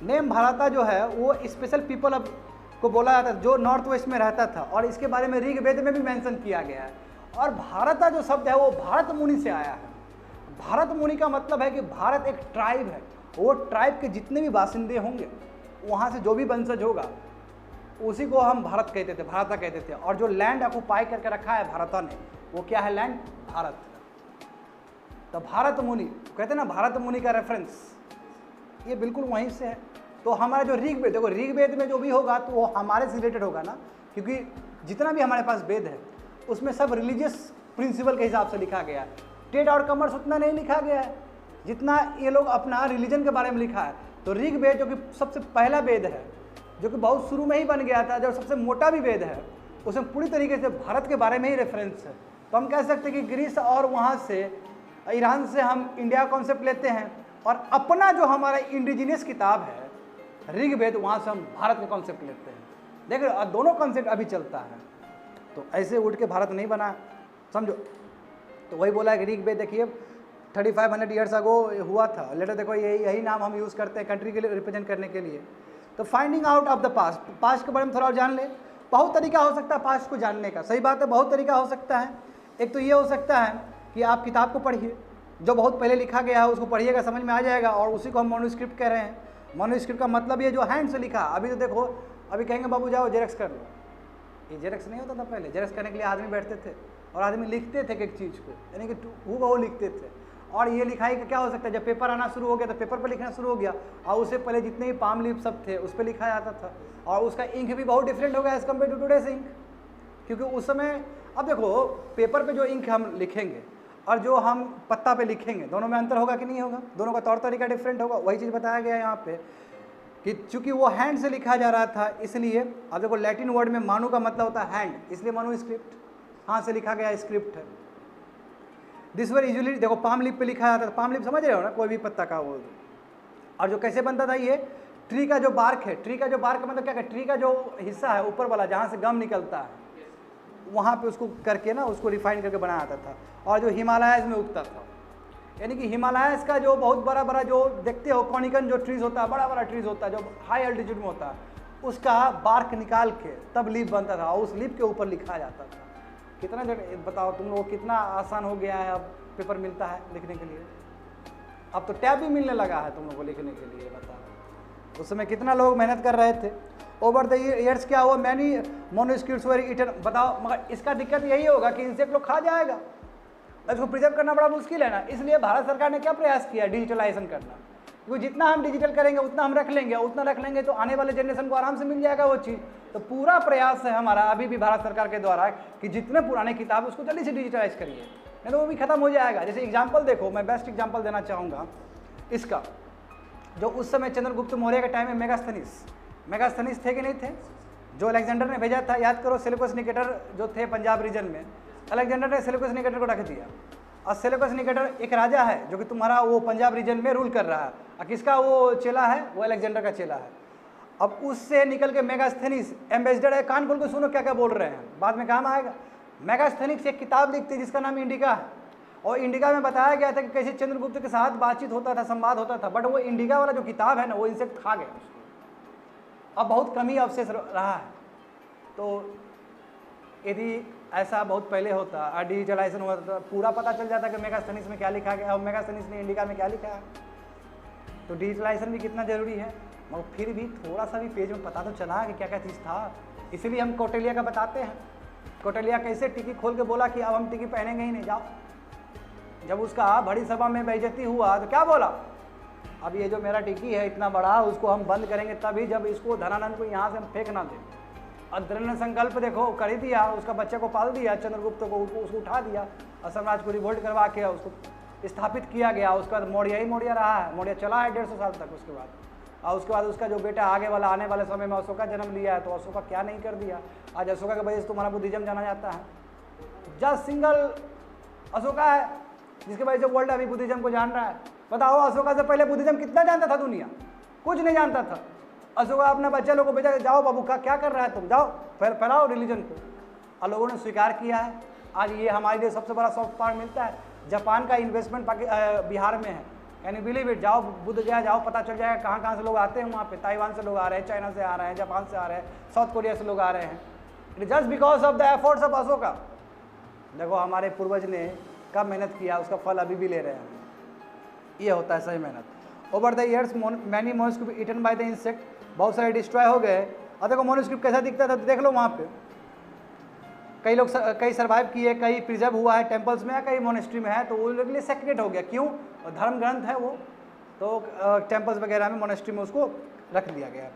नेम भारत जो है वो स्पेशल पीपल अब को बोला जाता है जो नॉर्थ वेस्ट में रहता था, और इसके बारे में ऋग्वेद में भी मेंशन किया गया है। और भारत जो शब्द है वो भारत मुनि से आया है। भारत मुनि का मतलब है कि भारत एक ट्राइब है, वो ट्राइब के जितने भी बासिंदे होंगे, वहाँ से जो भी वंशज होगा उसी को हम भारत कहते थे, भारत कहते थे। और जो लैंड ऑक्युपाई करके रखा है भारत ने, वो क्या है, लैंड भारत। तो भारत मुनि कहते हैं ना, भारत मुनि का रेफरेंस ये बिल्कुल वहीं से है। तो हमारा जो ऋग्वेद, देखो ऋग्वेद में जो भी होगा तो वो हमारे से रिलेटेड होगा ना, क्योंकि जितना भी हमारे पास वेद है उसमें सब रिलीजियस प्रिंसिपल के हिसाब से लिखा गया है। ट्रेड और कॉमर्स उतना नहीं लिखा गया है जितना ये लोग अपना रिलीजन के बारे में लिखा है। तो ऋग्वेद जो कि सबसे पहला वेद है, जो कि बहुत शुरू में ही बन गया था, जो सबसे मोटा भी वेद है, उसमें पूरी तरीके से भारत के बारे में ही रेफरेंस है। तो हम कह सकते हैं कि ग्रीस और वहाँ से ईरान से हम इंडिया कॉन्सेप्ट लेते हैं, और अपना जो हमारा इंडिजिनियस किताब है ऋग्वेद, वहाँ से हम भारत के कॉन्सेप्ट लेते हैं। देखो दोनों कॉन्सेप्ट अभी चलता है, तो ऐसे उठ के भारत नहीं बना, समझो। तो वही बोला है कि ऋग्वेद देखिए 3500 ईयर्स अगो हुआ था। लेटर देखो यही नाम हम यूज़ करते हैं कंट्री के लिए रिप्रेजेंट करने के लिए। तो finding out of the past, past के बारे में थोड़ा और जान ले। बहुत तरीका हो सकता है पास्ट को जानने का, सही बात है, बहुत तरीका हो सकता है। एक तो ये हो सकता है कि आप किताब को पढ़िए, जो बहुत पहले लिखा गया है उसको पढ़िएगा, समझ में आ जाएगा, और उसी को हम मैन्युस्क्रिप्ट कह रहे हैं। मैन्युस्क्रिप्ट का मतलब ये जो हैंड से लिखा। अभी तो देखो, अभी कहेंगे बाबू जाओ जेरक्स कर लो, ये जेरक्स नहीं होता था पहले। जेरक्स करने के लिए आदमी बैठते थे और आदमी लिखते थे एक चीज़ को, यानी कि हूबहू लिखते थे। और ये लिखाई का क्या हो सकता है, जब पेपर आना शुरू हो गया तो पेपर पर लिखना शुरू हो गया, और उससे पहले जितने भी पाम लीफ सब थे उस पर लिखा जाता था, और उसका इंक भी बहुत डिफरेंट हो गया as compare to today's ink. क्योंकि उस समय, अब देखो पेपर पे जो इंक हम लिखेंगे और जो हम पत्ता पे लिखेंगे, दोनों में अंतर होगा कि नहीं होगा, दोनों का तौर तरीका डिफरेंट होगा। वही चीज़ बताया गया है यहाँ पे कि चूंकि वो हैंड से लिखा जा रहा था, इसलिए अब देखो लैटिन वर्ड में मानु का मतलब होता है हैंड, इसलिए मानु स्क्रिप्ट, हाथ से लिखा गया स्क्रिप्ट है। दिस वर यूजुअली, देखो पाम लीफ पे लिखा जाता था, पाम लीफ समझ रहे हो ना, कोई भी पत्ता का वो। और जो कैसे बनता था, ये ट्री का जो बार्क है, ट्री का जो बार्क मतलब क्या है, ट्री का जो हिस्सा है ऊपर वाला जहाँ से गम निकलता है, वहाँ पे उसको करके ना उसको रिफाइन करके बनाया जाता था, और जो हिमालयस में उगता था। यानी कि हिमालयस का जो बहुत बड़ा बड़ा जो देखते हो कॉनिकन जो ट्रीज होता है, बड़ा बड़ा ट्रीज होता है जो हाई अल्टीट्यूड में होता है, उसका बार्क निकाल के तब लीफ बनता था, और उस लीफ के ऊपर लिखा जाता था। कितना बताओ तुम लोग, कितना आसान हो गया है, अब पेपर मिलता है लिखने के लिए, अब तो टैब भी मिलने लगा है तुम लोग को लिखने के लिए, बताओ उस समय कितना लोग मेहनत कर रहे थे। ओवर द ईयर्स क्या हुआ, मैनी मैन्युस्क्रिप्ट्स वर इटन, बताओ। मगर इसका दिक्कत यही होगा कि इंसेक्ट लोग खा जाएगा, इसको प्रिजर्व करना बड़ा मुश्किल है ना। इसलिए भारत सरकार ने क्या प्रयास किया, डिजिटलाइजेशन करना, क्योंकि जितना हम डिजिटल करेंगे उतना हम रख लेंगे, उतना रख लेंगे तो आने वाले जनरेशन को आराम से मिल जाएगा वो चीज़। तो पूरा प्रयास है हमारा अभी भी भारत सरकार के द्वारा कि जितने पुराने किताब उसको जल्दी से डिजिटलाइज करिए, नहीं तो वो भी खत्म हो जाएगा। जैसे एग्जाम्पल देखो, मैं बेस्ट एग्जाम्पल देना चाहूँगा इसका, जो उस समय चंद्रगुप्त मौर्य के टाइम में मेगास्थनीस थे कि नहीं थे, जो अलेक्जेंडर ने भेजा था, याद करो, सेल्यूकस निकेटर जो थे पंजाब रीजन में, अलेक्जेंडर ने सेल्यूकस निकेटर को रख दिया। और सेल्यूकस निकेटर एक राजा है जो कि तुम्हारा वो पंजाब रीजन में रूल कर रहा है, और किसका वो चेला है, वो अलेक्जेंडर का चेला है। अब उससे निकल के मेगास्थनीस एम्बेसडर है, कान खोल के सुनो क्या क्या बोल रहे हैं, बाद में काम आएगा। मेगास्थनीस एक किताब लिखते जिसका नाम इंडिका है, और इंडिका में बताया गया था कि कैसे चंद्रगुप्त के साथ बातचीत होता था, संवाद होता था, बट वो इंडिका वाला जो किताब है ना, वो इंसेक्ट खा गया उसको, अब बहुत कम ही अवशेष रहा है। तो यदि ऐसा बहुत पहले होता और डिजिटलाइजेशन हुआ तो पूरा पता चल जाता कि मेगास्थनीस में क्या लिखा गया और मेगास्थनीस ने इंडिका में क्या लिखा है। तो डिजिटलाइजेशन भी कितना जरूरी है, मगर फिर भी थोड़ा सा भी पेज में पता तो चला कि क्या क्या चीज़ था। इसीलिए हम कौटिल्य का बताते हैं, कौटिल्य कैसे टिकी खोल के बोला कि अब हम टिकी पहनेंगे ही नहीं, जाओ। जब उसका बड़ी सभा में बेइज्जती हुआ तो क्या बोला, अब ये जो मेरा टिकी है इतना बड़ा, उसको हम बंद करेंगे तभी जब इसको धनानंद को यहाँ से हम फेंक ना दें। और दृढ़ संकल्प देखो कर ही दिया, उसका बच्चे को पाल दिया, चंद्रगुप्त को उसको उठा दिया और साम्राज्य को रिवोल्ट करवा के उसको स्थापित किया गया। उसके बाद मौर्य ही मौर्य रहा है, मौर्य चला है 150 साल तक उसके बाद। और उसके बाद उसका जो बेटा आगे वाला आने वाले समय में अशोका जन्म लिया है, तो अशोका क्या नहीं कर दिया। आज अशोका की वजह से तुम्हारा बुद्धिज्म जाना जाता है, जस्ट सिंगल अशोका है जिसकी वजह से वर्ल्ड अभी बुद्धिज्म को जान रहा है। बताओ अशोका से पहले बुद्धिज्म कितना जानता था दुनिया, कुछ नहीं जानता था। अशोका अपने बच्चे लोगों को भेजा, जाओ बाबू का क्या कर रहा है तुम, जाओ फैलाओ रिलीजन को, और लोगों ने स्वीकार किया है। आज ये हमारे लिए सबसे बड़ा सॉफ्ट पावर मिलता है, जापान का इन्वेस्टमेंट बिहार में है, कैन यू बिलीव इट। जाओ बुद्ध गया, जाओ पता चल जाएगा कहाँ कहाँ से लोग आते हैं वहाँ पे। ताइवान से लोग आ रहे हैं, चाइना से आ रहे हैं, जापान से आ रहे हैं, साउथ कोरिया से लोग आ रहे हैं, it just because of the efforts of Ashoka. देखो हमारे पूर्वज ने कब मेहनत किया, उसका फल अभी भी ले रहे हैं। ये होता है सही मेहनत। Over the years many manuscript eaten by the insect, बहुत सारे डिस्ट्रॉय हो गए। और देखो मैन्युस्क्रिप्ट कैसा दिखता था, तो देख लो वहाँ पे कई लोग कई सर्वाइव किए, कई प्रिजर्व हुआ है टेम्पल्स में, कई मोनेस्ट्री में है, तो वो लोग के लिए सेक्रेट हो गया। क्यों, धर्म ग्रंथ है वो, तो टेम्पल्स वगैरह में मोनेस्ट्री में उसको रख दिया गया।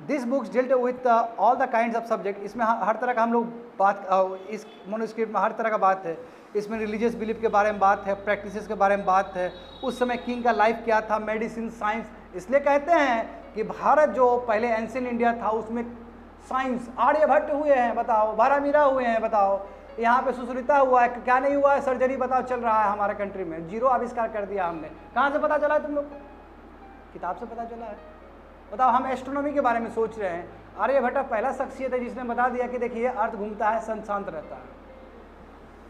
This books dealt with all the kinds of subject, इसमें हर तरह का हम लोग बात इस मोनोस्क्रिप्ट में हर तरह का बात है। इसमें रिलीजियस बिलीफ के बारे में बात है, प्रैक्टिसेस के बारे में बात है, उस समय किंग का लाइफ क्या था, मेडिसिन, साइंस। इसलिए कहते हैं कि भारत जो पहले एंशिएंट इंडिया था उसमें साइंस, आर्यभट्ट हुए हैं बताओ, बारामीरा हुए हैं बताओ, यहाँ पे सुश्रुता हुआ है, क्या नहीं हुआ है, सर्जरी बताओ चल रहा है हमारे कंट्री में, जीरो आविष्कार कर दिया हमने। कहाँ से पता चला है तुम लोग को? किताब से पता चला है। बताओ, हम एस्ट्रोनॉमी के बारे में सोच रहे हैं, आर्यभट्ट पहला शख्सियत है जिसने बता दिया कि देखिए अर्थ घूमता है, सन शांत रहता है।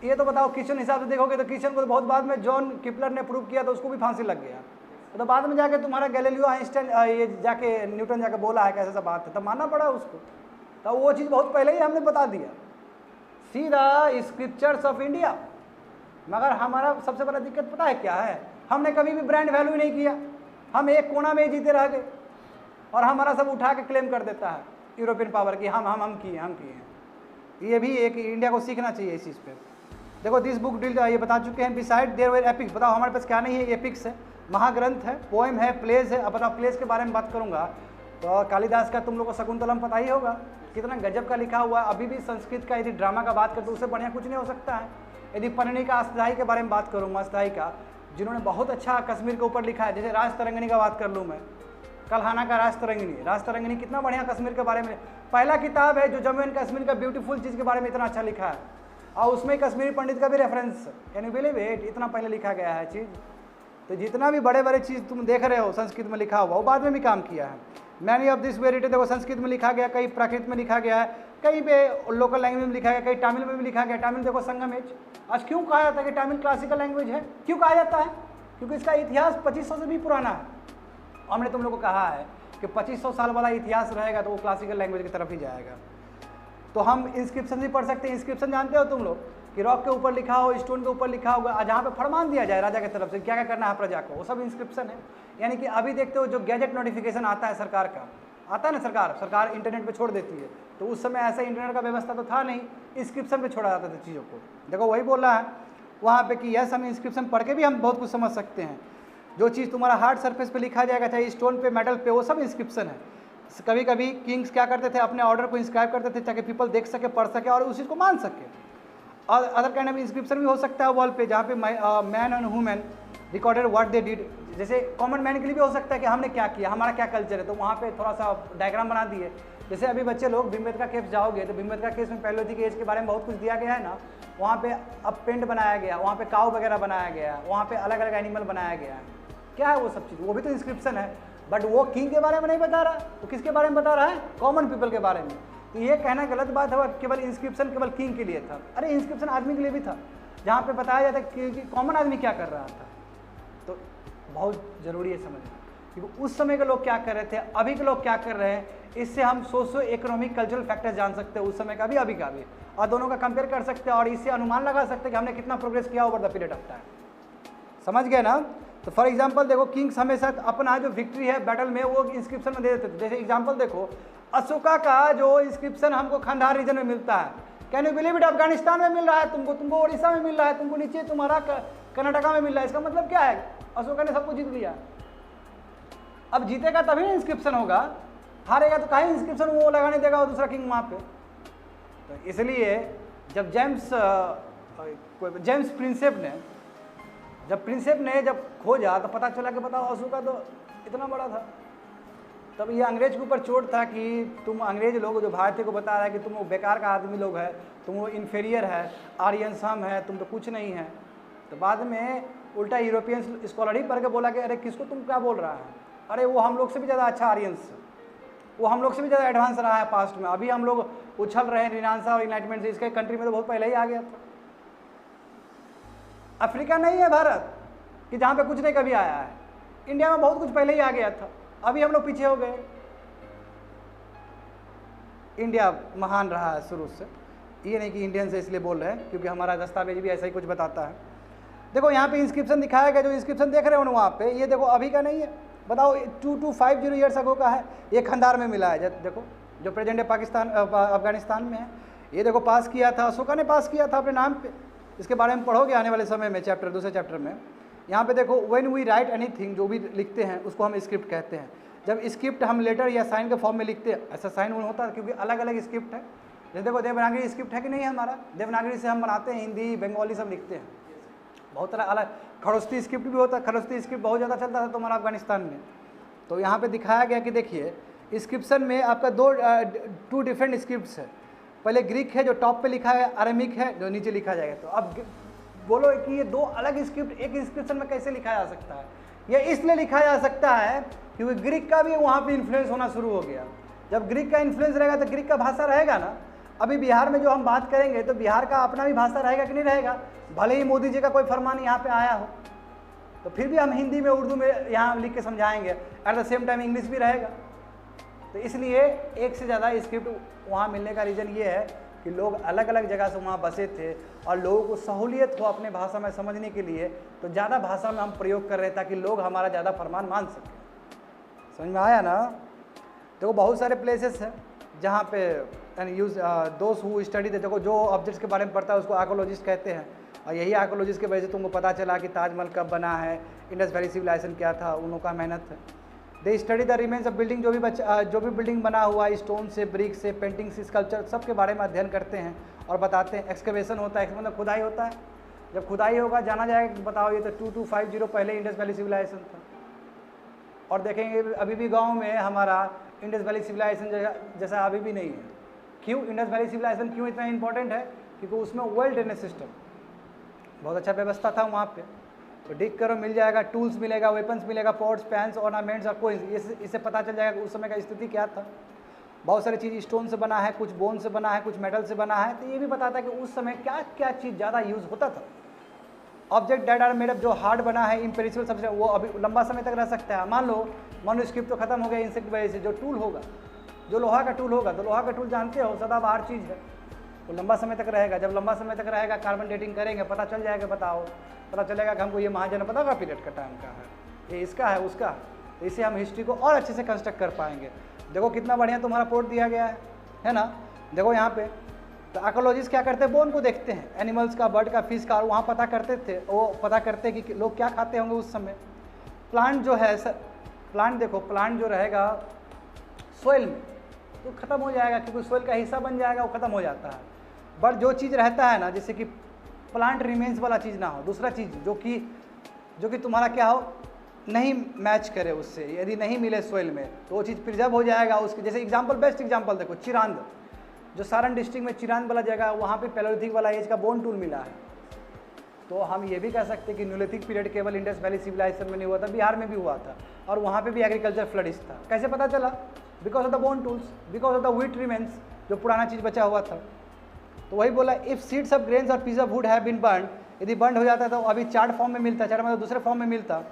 ये तो बताओ किचन हिसाब से देखोगे तो किचन को तो बहुत बाद में जॉन किपलर ने प्रूव किया तो उसको भी फांसी लग गया। तो बाद में जाके तुम्हारा गैलीलियो, आइंस्टाइन, ये जाके न्यूटन जाके बोला है कैसे सब बात है, तब मानना पड़ा उसको। तो वो चीज़ बहुत पहले ही हमने बता दिया। See the scriptures of India. मगर हमारा सबसे बड़ा दिक्कत पता है क्या है? हमने कभी भी ब्रांड वैल्यू नहीं किया, हम एक कोना में जीते रह गए और हमारा सब उठा के क्लेम कर देता है यूरोपियन पावर की हम किए। ये भी एक इंडिया को सीखना चाहिए इस चीज़ पे। देखो दिस बुक डील, ये बता चुके हैं। बिसाइड देयर वेर एपिक्स, बताओ हमारे पास क्या नहीं है? एपिक्स है, महाग्रंथ है, पोएम है, प्लेज है। अब बताओ प्लेज के बारे में बात करूंगा तो कालिदास का तुम लोग को शकुंतलम पता ही होगा, कितना गजब का लिखा हुआ है। अभी भी संस्कृत का यदि ड्रामा का बात करें तो उससे बढ़िया कुछ नहीं हो सकता है। यदि पन्नी का अस्थाई के बारे में बात करूँ, अस्थाई का, जिन्होंने बहुत अच्छा कश्मीर के ऊपर लिखा है, जैसे राज तरंगिनी का बात कर लूँ मैं, कल्हाना का राज तरंगिनी कितना बढ़िया कश्मीर के बारे में, पहला किताब है जो जम्मू एंड कश्मीर का ब्यूटीफुल चीज़ के बारे में इतना अच्छा लिखा है, और उसमें कश्मीरी पंडित का भी reference, can you believe it, इतना पहले लिखा गया है चीज़। तो जितना भी बड़े बड़े चीज़ तुम देख रहे हो संस्कृत में लिखा हुआ, वो बाद में भी काम किया है। मैनी ऑफ दिस वेरिटी देखो संस्कृत में लिखा गया, कहीं प्राकृत में लिखा गया है, कहीं पे लोकल लैंग्वेज में लिखा गया, कहीं तमिल में भी लिखा गया। तमिल देखो संगमेश, आज क्यों कहा जाता है कि तमिल क्लासिकल लैंग्वेज है? क्यों कहा जाता है? क्योंकि इसका इतिहास 2500 से भी पुराना है। हमने तुम लोग को कहा है कि 2500 साल वाला इतिहास रहेगा तो वो क्लासिकल लैंग्वेज की तरफ ही जाएगा। तो हम इंस्क्रिप्शन भी पढ़ सकते हैं। इंस्क्रिप्शन जानते हो तुम लोग कि रॉक के ऊपर लिखा हो, स्टोन के ऊपर लिखा होगा, जहाँ पे फरमान दिया जाए राजा की तरफ से क्या क्या करना है प्रजा को, वो सब इंस्क्रिप्शन है। यानी कि अभी देखते हो जो गैजेट नोटिफिकेशन आता है सरकार का, आता है ना, सरकार इंटरनेट पे छोड़ देती है, तो उस समय ऐसा इंटरनेट का व्यवस्था तो था नहीं, इंस्क्रिप्शन पे छोड़ा जाता था चीज़ों को। देखो वही बोल रहा है वहाँ पे कि यस, हम इंस्क्रिप्शन पढ़ के भी हम बहुत कुछ समझ सकते हैं। जो चीज़ तुम्हारा हार्ड सरफेस पे लिखा जाएगा, चाहे स्टोन पे, मेटल पे, वो सब इंस्क्रिप्शन है। कभी कभी किंग्स क्या करते थे, अपने ऑर्डर को इंस्क्राइब करते थे ताकि पीपल देख सके, पढ़ सके और उस चीज़ को मान सके। और अदर काइंड ऑफ इंस्क्रिप्शन भी हो सकता है वॉल पे, जहाँ पे man and women recorded what they did. जैसे कॉमन मैन के लिए भी हो सकता है कि हमने क्या किया, हमारा क्या कल्चर है, तो वहाँ पे थोड़ा सा डायग्राम बना दिए। जैसे अभी बच्चे लोग भीमबेटका केव्स जाओगे तो भीमबेटका केव्स में पैलियोलिथिक एज के बारे में बहुत कुछ दिया गया है ना। वहाँ पे अब पेंट बनाया गया, वहाँ पे काऊ वगैरह बनाया गया, वहाँ पे अलग अलग एनिमल बनाया गया है। क्या है वो सब चीज़? वो भी तो इंस्क्रिप्शन है, बट वो किंग के बारे में नहीं बता रहा, वो किसके बारे में बता रहा है? कॉमन पीपल के बारे में। तो ये कहना गलत बात है केवल इंस्क्रिप्शन केवल किंग के लिए था। अरे इंस्क्रिप्शन आदमी के लिए भी था, जहाँ पे बताया जाता है कि कॉमन आदमी क्या कर रहा था। तो बहुत ज़रूरी है समझना कि वो उस समय के लोग क्या कर रहे थे, अभी के लोग क्या कर रहे हैं। इससे हम सोशो इकोनॉमिक कल्चरल फैक्टर्स जान सकते हैं, उस समय का भी अभी का भी, और दोनों का कंपेयर कर सकते हैं और इससे अनुमान लगा सकते हैं कि हमने कितना प्रोग्रेस किया over the period of time. समझ गए ना? तो फॉर एग्जाम्पल देखो किंग्स हमेशा अपना जो विक्ट्री है बैटल में वो इंस्क्रिप्शन में दे देते थे। जैसे एग्जाम्पल देखो अशोका का जो इंस्क्रिप्शन हमको खंडार रीजन में मिलता है, can you believe it, Afghanistan में मिल रहा है तुमको उड़ीसा में मिल रहा है, तुमको नीचे तुम्हारा कर्नाटका में मिल रहा है। इसका मतलब क्या है? अशोका ने सबको जीत लिया। अब जीतेगा तभी इंस्क्रिप्शन होगा, हारेगा तो कहीं इंस्क्रिप्शन वो लगा नहीं देगा और दूसरा किंग वहाँ पे। तो इसलिए जब जेम्स प्रिंसेप ने जब खोजा तो पता चला कि बताओ अशोका तो इतना बड़ा था। तब ये अंग्रेज के ऊपर चोट था कि तुम अंग्रेज लोग जो भारतीय को बता रहा है कि तुम वो बेकार का आदमी लोग है, तुम वो इन्फीरियर है, आर्यंस हम है, तुम तो कुछ नहीं है। तो बाद में उल्टा यूरोपियन स्कॉलर ही पढ़ के बोला कि अरे किसको तुम क्या बोल रहा है, अरे वो हम लोग से भी ज़्यादा अच्छा आर्यंस, वो हम लोग से भी ज़्यादा एडवांस रहा है पास्ट में। अभी हम लोग उछल रहे हैं रिनांसा और इनलाइटमेंट से, इसके कंट्री में तो बहुत पहले ही आ गया था। अफ्रीका नहीं है भारत कि जहाँ पे कुछ नहीं कभी आया है, इंडिया में बहुत कुछ पहले ही आ गया था, अभी हम लोग पीछे हो गए। इंडिया महान रहा है शुरू से, ये नहीं कि इंडियन से इसलिए बोल रहे हैं क्योंकि हमारा दस्तावेज भी ऐसा ही कुछ बताता है। देखो यहाँ पे इंस्क्रिप्शन दिखाया गया, जो इंस्क्रिप्शन देख रहे हो ना वहाँ पे, ये देखो अभी का नहीं है, बताओ 2250 ईयर्स अगो का है, ये खंडार में मिला है। देखो जो प्रेजेंट है पाकिस्तान अफगानिस्तान में है, ये देखो पास किया था अशोका ने, पास किया था अपने नाम पे। इसके बारे में पढ़ोगे आने वाले समय में दूसरे चैप्टर में। यहाँ पे देखो व्हेन वी राइट एनीथिंग, जो भी लिखते हैं उसको हम स्क्रिप्ट कहते हैं। जब स्क्रिप्ट हम लेटर या साइन के फॉर्म में लिखते हैं, ऐसा साइन होता है क्योंकि अलग अलग स्क्रिप्ट है। जैसे देखो देवनागरी स्क्रिप्ट है कि नहीं है हमारा, देवनागरी से हम बनाते हैं, हिंदी बंगाली सब लिखते हैं। बहुत तरह अलग खरोस्ती स्क्रिप्ट भी होता है, खरोस्ती स्क्रिप्ट बहुत ज़्यादा चलता था तुम्हारा अफगानिस्तान में। तो यहाँ पे दिखाया गया कि देखिए इंस्क्रिप्शन में आपका टू डिफरेंट स्क्रिप्ट्स है। पहले ग्रीक है जो टॉप पे लिखा है, अरेमिक है जो नीचे लिखा जाएगा। तो अब बोलो कि ये दो अलग स्क्रिप्ट एक इंस्क्रिप्शन में कैसे लिखा जा सकता है? ये इसलिए लिखा जा सकता है क्योंकि ग्रीक का भी वहाँ पे इन्फ्लुएंस होना शुरू हो गया। जब ग्रीक का इन्फ्लुएंस रहेगा तो ग्रीक का भाषा रहेगा ना। अभी बिहार में जो हम बात करेंगे तो बिहार का अपना भी भाषा रहेगा कि नहीं रहेगा? भले ही मोदी जी का कोई फरमान यहाँ पे आया हो तो फिर भी हम हिंदी में उर्दू में यहाँ लिख के समझाएंगे, at the same time English भी रहेगा। तो इसलिए एक से ज़्यादा स्क्रिप्ट वहाँ मिलने का रीज़न ये है कि लोग अलग अलग जगह से वहाँ बसे थे और लोगों को सहूलियत हो अपने भाषा में समझने के लिए, तो ज़्यादा भाषा में हम प्रयोग कर रहे हैं ताकि लोग हमारा ज़्यादा फरमान मान सकें। समझ में आया ना? देखो बहुत सारे प्लेसेस हैं जहाँ पे एंड यूज दोस्त हु स्टडी थे। देखो जो ऑब्जेक्ट्स के बारे में पढ़ता है उसको आर्कोलॉजिस्ट कहते हैं, और यही आर्कोलॉजिस्ट की वजह से तुमको पता चला कि ताजमहल कब बना है, इंडस वैली सिविलाइजेशन क्या था, उन लोगों का मेहनत है। They study the remains of building, जो भी बिल्डिंग बना हुआ है स्टोन से, ब्रिक से, पेंटिंग से, स्कल्पचर, सब के बारे में अध्ययन करते हैं और बताते हैं। एक्सकवेशन होता है, मतलब खुदाई होता है। जब खुदाई होगा जाना जाएगा कि बताओ ये तो 2250 पहले इंडस वैली सिविलाइजेशन था। और देखेंगे अभी भी गाँव में हमारा इंडस वैली सिविलाइजेशन जैसा अभी भी नहीं है। क्यों इंडस वैली सिविलाइजेशन क्यों इतना इंपॉर्टेंट है? क्योंकि उसमें वेल ड्रेनेज सिस्टम, बहुत अच्छा व्यवस्था था वहाँ पे। तो डिग करो मिल जाएगा, टूल्स मिलेगा, वेपन्स मिलेगा, पॉट्स, पैंस, ऑर्नामेंट्स और कोइंस, इससे पता चल जाएगा कि उस समय का स्थिति क्या था। बहुत सारी चीज़ स्टोन से बना है, कुछ बोन से बना है, कुछ मेटल से बना है। तो ये भी बताता है कि उस समय क्या क्या चीज़ ज़्यादा यूज़ होता था। Object that are made up, जो हार्ड बना है, इम्पेरिशेबल सबसे, वो अभी लंबा समय तक रह सकता है। मान लो मैन्युस्क्रिप्ट तो खत्म हो गया इंसेक्ट वजह से, जो टूल होगा, जो लोहा का टूल होगा, तो लोहा का टूल जानते हो सदाबहार चीज़ है, वो लंबा समय तक रहेगा। जब लंबा समय तक रहेगा कार्बन डेटिंग करेंगे, पता चल जाएगा, बताओ पता चलेगा कि हमको ये महाजनपदा का पीरियड का टाइम का है, ये इसका है, उसका। तो इससे हम हिस्ट्री को और अच्छे से कंस्ट्रक्ट कर पाएंगे। देखो कितना बढ़िया तुम्हारा पोर्ट दिया गया है ना? देखो यहाँ पे तो आर्कोलॉजिस्ट क्या करते हैं, बोन को देखते हैं, एनिमल्स का, बर्ड का, फिश का, और वहाँ पता करते थे, वो पता करते कि लोग क्या खाते होंगे उस समय। प्लांट जो है प्लांट देखो, प्लांट जो रहेगा सोइल में तो ख़त्म हो जाएगा क्योंकि सोइल का हिस्सा बन जाएगा, वो ख़त्म हो जाता है। बट जो चीज़ रहता है ना, जैसे कि प्लांट रिमेन्स वाला चीज़ ना हो, दूसरा चीज़ जो कि तुम्हारा क्या हो, नहीं मैच करे उससे, यदि नहीं मिले सोइल में तो वो चीज़ प्रिजर्व हो जाएगा। उसके जैसे एग्जांपल, बेस्ट एग्जांपल देखो चिरांद, जो सारण डिस्ट्रिक्ट में चिरांद वाला जगह, वहाँ पे पैलोलिथिक वाला एज का बोन टूल मिला है। तो हम ये भी कह सकते हैं कि न्यूलिथिक पीरियड केवल इंडस वैली सिविलाइजेशन में नहीं हुआ था, बिहार में भी हुआ था, और वहाँ पे भी एग्रीकल्चर फ्लडिश था। कैसे पता चला? Because of the bone tools, because of the wheat remains, जो पुराना चीज़ बचा हुआ था। तो वही बोला, इफ़ सीड्स ऑफ ग्रेन्स और piece of wood have been burn, यदि बर्न हो जाता तो अभी चार्ट फॉर्म में मिलता, चार्ट मतलब दूसरे फॉर्म में मिलता।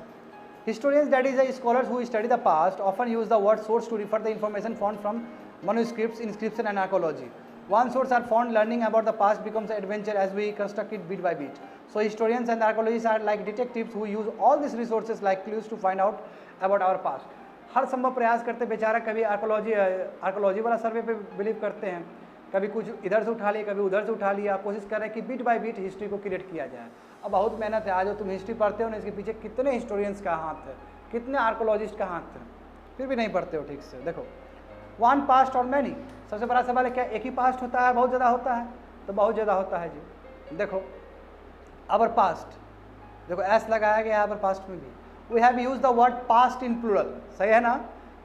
Historians, that is the scholars who study the past, often use the word source to refer the information found from manuscripts, inscription and archaeology. One source are found, learning about the past becomes an adventure as we construct it bit by bit. So historians and archaeologists are like detectives who use all these resources like clues to find out about our past. हर संभव प्रयास करते बेचारा, कभी archaeology वाला सर्वे पे believe करते हैं, कभी कुछ इधर से उठा लिया, कभी उधर से उठा लिया, कोशिश कर रहे हैं कि बिट बाय बिट हिस्ट्री को क्रिएट किया जाए। अब बहुत मेहनत है। आज जो तुम हिस्ट्री पढ़ते हो ना, इसके पीछे कितने हिस्टोरियंस का हाथ है, कितने आर्कोलॉजिस्ट का हाथ है, फिर भी नहीं पढ़ते हो ठीक से। देखो वन पास्ट और मैनी, सबसे बड़ा सवाल है क्या एक ही पास्ट होता है, बहुत ज़्यादा होता है? तो बहुत ज़्यादा होता है जी। देखो अवर पास्ट, देखो एस लगाया गया है अवर पास्ट में भी। We have use the word past in plural, सही है ना,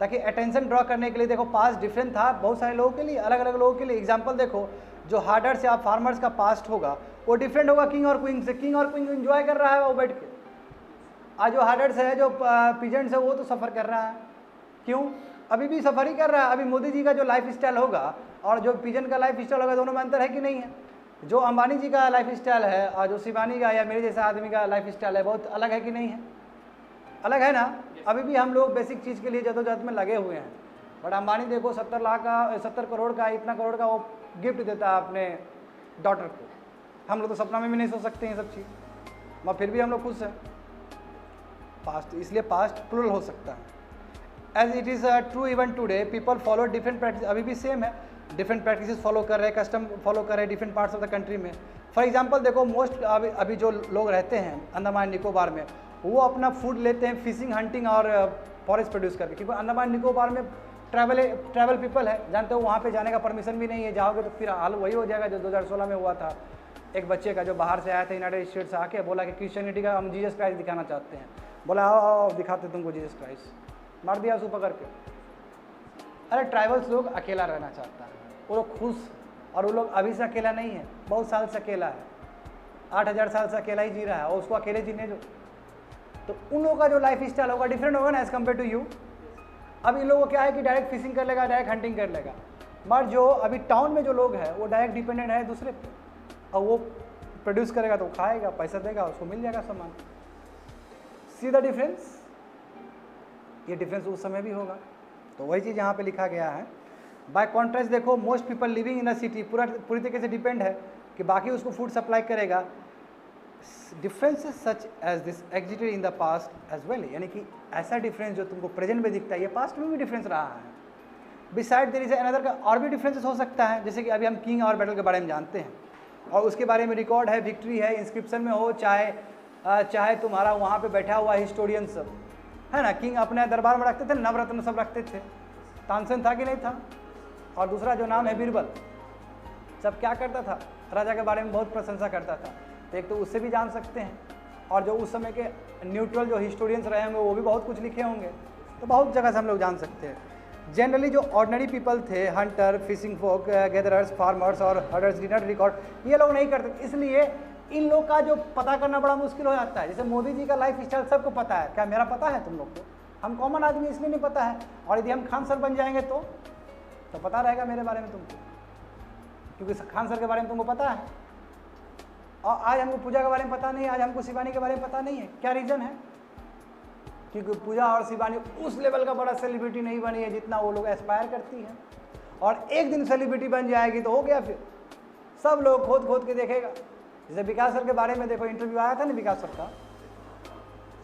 ताकि अटेंशन ड्रॉ करने के लिए। देखो पास्ट डिफरेंट था बहुत सारे लोगों के लिए, अलग अलग लोगों के लिए। एग्जाम्पल देखो, जो हार्डर्स या फार्मर्स का पास्ट होगा वो डिफरेंट होगा किंग और क्वीन से। किंग और क्वीन एंजॉय कर रहा है वो बैठ के, आज जो हार्डर्स है, जो पीजेंट्स है, वो तो सफ़र कर रहा है। क्यों? अभी भी सफ़र ही कर रहा है। अभी मोदी जी का जो लाइफ स्टाइल होगा और जो पिजन का लाइफ स्टाइल होगा, दोनों में अंतर है कि नहीं है? जो अंबानी जी का लाइफ स्टाइल है और जो शिवानी का या मेरे जैसा आदमी का लाइफ स्टाइल है, बहुत अलग है कि नहीं है? अलग है ना। अभी भी हम लोग बेसिक चीज़ के लिए जदोजहद में लगे हुए हैं। बट अंबानी देखो 70 करोड़ का, इतना करोड़ का वो गिफ्ट देता है अपने डॉटर को। हम लोग तो सपना में भी नहीं सोच सकते हैं सब चीज़, मगर फिर भी हम लोग खुश हैं। पास्ट, इसलिए पास्ट प्लूरल हो सकता है। As it is true even today, people follow different practice, अभी भी सेम है, डिफरेंट प्रैक्टिसेस फॉलो कर रहे हैं, कस्टम फॉलो कर रहे हैं different parts of the country में। फॉर एग्जांपल देखो, मोस्ट अभी जो लोग रहते हैं अंडमान निकोबार में, वो अपना फूड लेते हैं फिशिंग, हंटिंग और फॉरेस्ट प्रोड्यूस करके, क्योंकि अंडमान निकोबार में ट्रैवल पीपल है, जानते हो वहाँ पे जाने का परमिशन भी नहीं है, जाओगे तो फिर हाल वही हो जाएगा जो 2016 में हुआ था एक बच्चे का, जो बाहर से आया था यूनाइटेड स्टेट से आके, बोला कि क्रिश्चियनिटी का हम जीसस क्राइस्ट दिखाना चाहते हैं। बोला आओ आओ दिखाते तुमको जीसस क्राइस्ट, मार दिया उसको पकड़ के। अरे ट्राइबल्स लोग अकेला रहना चाहता है, वो लोग खुश, और वो लोग अभी से अकेला नहीं है, बहुत साल से अकेला है, 8000 साल से अकेला ही जी रहा है, और उसको अकेले जीने दो। तो उन लोगों का जो लाइफ स्टाइल होगा डिफरेंट होगा ना एज कम्पेयर टू यू। अब इन लोगों को क्या है कि डायरेक्ट फिशिंग कर लेगा, डायरेक्ट हंटिंग कर लेगा, मगर जो अभी टाउन में जो लोग हैं वो डायरेक्ट डिपेंडेंट है दूसरे पे, और वो प्रोड्यूस करेगा तो खाएगा, पैसा देगा, उसको मिल जाएगा सामान। सी द डिफरेंस, ये डिफरेंस उस समय भी होगा। तो वही चीज़ यहाँ पे लिखा गया है। बाय कॉन्ट्रास्ट देखो, most people living in the city, पूरी तरीके से डिपेंड है कि बाकी उसको फूड सप्लाई करेगा। Differences such as this existed in the past as well, यानी कि ऐसा डिफरेंस जो तुमको प्रेजेंट में दिखता है ये पास्ट में भी डिफरेंस रहा है। बिसाइड देयर इज अनदर का और भी डिफरेंसेस हो सकता है, जैसे कि अभी हम किंग और बैटल के बारे में जानते हैं और उसके बारे में रिकॉर्ड है, विक्ट्री है, इंस्क्रिप्शन में हो, चाहे तुम्हारा वहाँ पे बैठा हुआ हिस्टोरियन सब है ना, किंग अपने दरबार में रखते थे, नवरत्न सब रखते थे, तानसेन था कि नहीं था, और दूसरा जो नाम है बीरबल, सब क्या करता था, राजा के बारे में बहुत प्रशंसा करता था। तो एक तो उससे भी जान सकते हैं, और जो उस समय के न्यूट्रल जो हिस्टोरियंस रहे होंगे वो भी बहुत कुछ लिखे होंगे, तो बहुत जगह से हम लोग जान सकते हैं। जनरली जो ऑर्डिनरी पीपल थे, हंटर, फिशिंग फोक, गैदरर्स, फार्मर्स और हर्डर्स डिड नॉट रिकॉर्ड, ये लोग नहीं करते, इसलिए इन लोग का जो पता करना बड़ा मुश्किल हो जाता है। जैसे मोदी जी का लाइफ स्टाइल सबको पता है, क्या मेरा पता है तुम लोग को? हम कॉमन आदमी इसलिए नहीं पता है, और यदि हम खान सर बन जाएंगे तो पता रहेगा मेरे बारे में तुमको, क्योंकि खान सर के बारे में तुमको पता है, और आज हमको पूजा के बारे में पता नहीं है, आज हमको शिवानी के बारे में पता नहीं है। क्या रीज़न है? क्योंकि पूजा और शिवानी उस लेवल का बड़ा सेलिब्रिटी नहीं बनी है जितना वो लोग एस्पायर करती हैं, और एक दिन सेलिब्रिटी बन जाएगी तो हो गया, फिर सब लोग खोद खोद के देखेगा। जैसे विकास सर के बारे में देखो, इंटरव्यू आया था ना विकास सर का,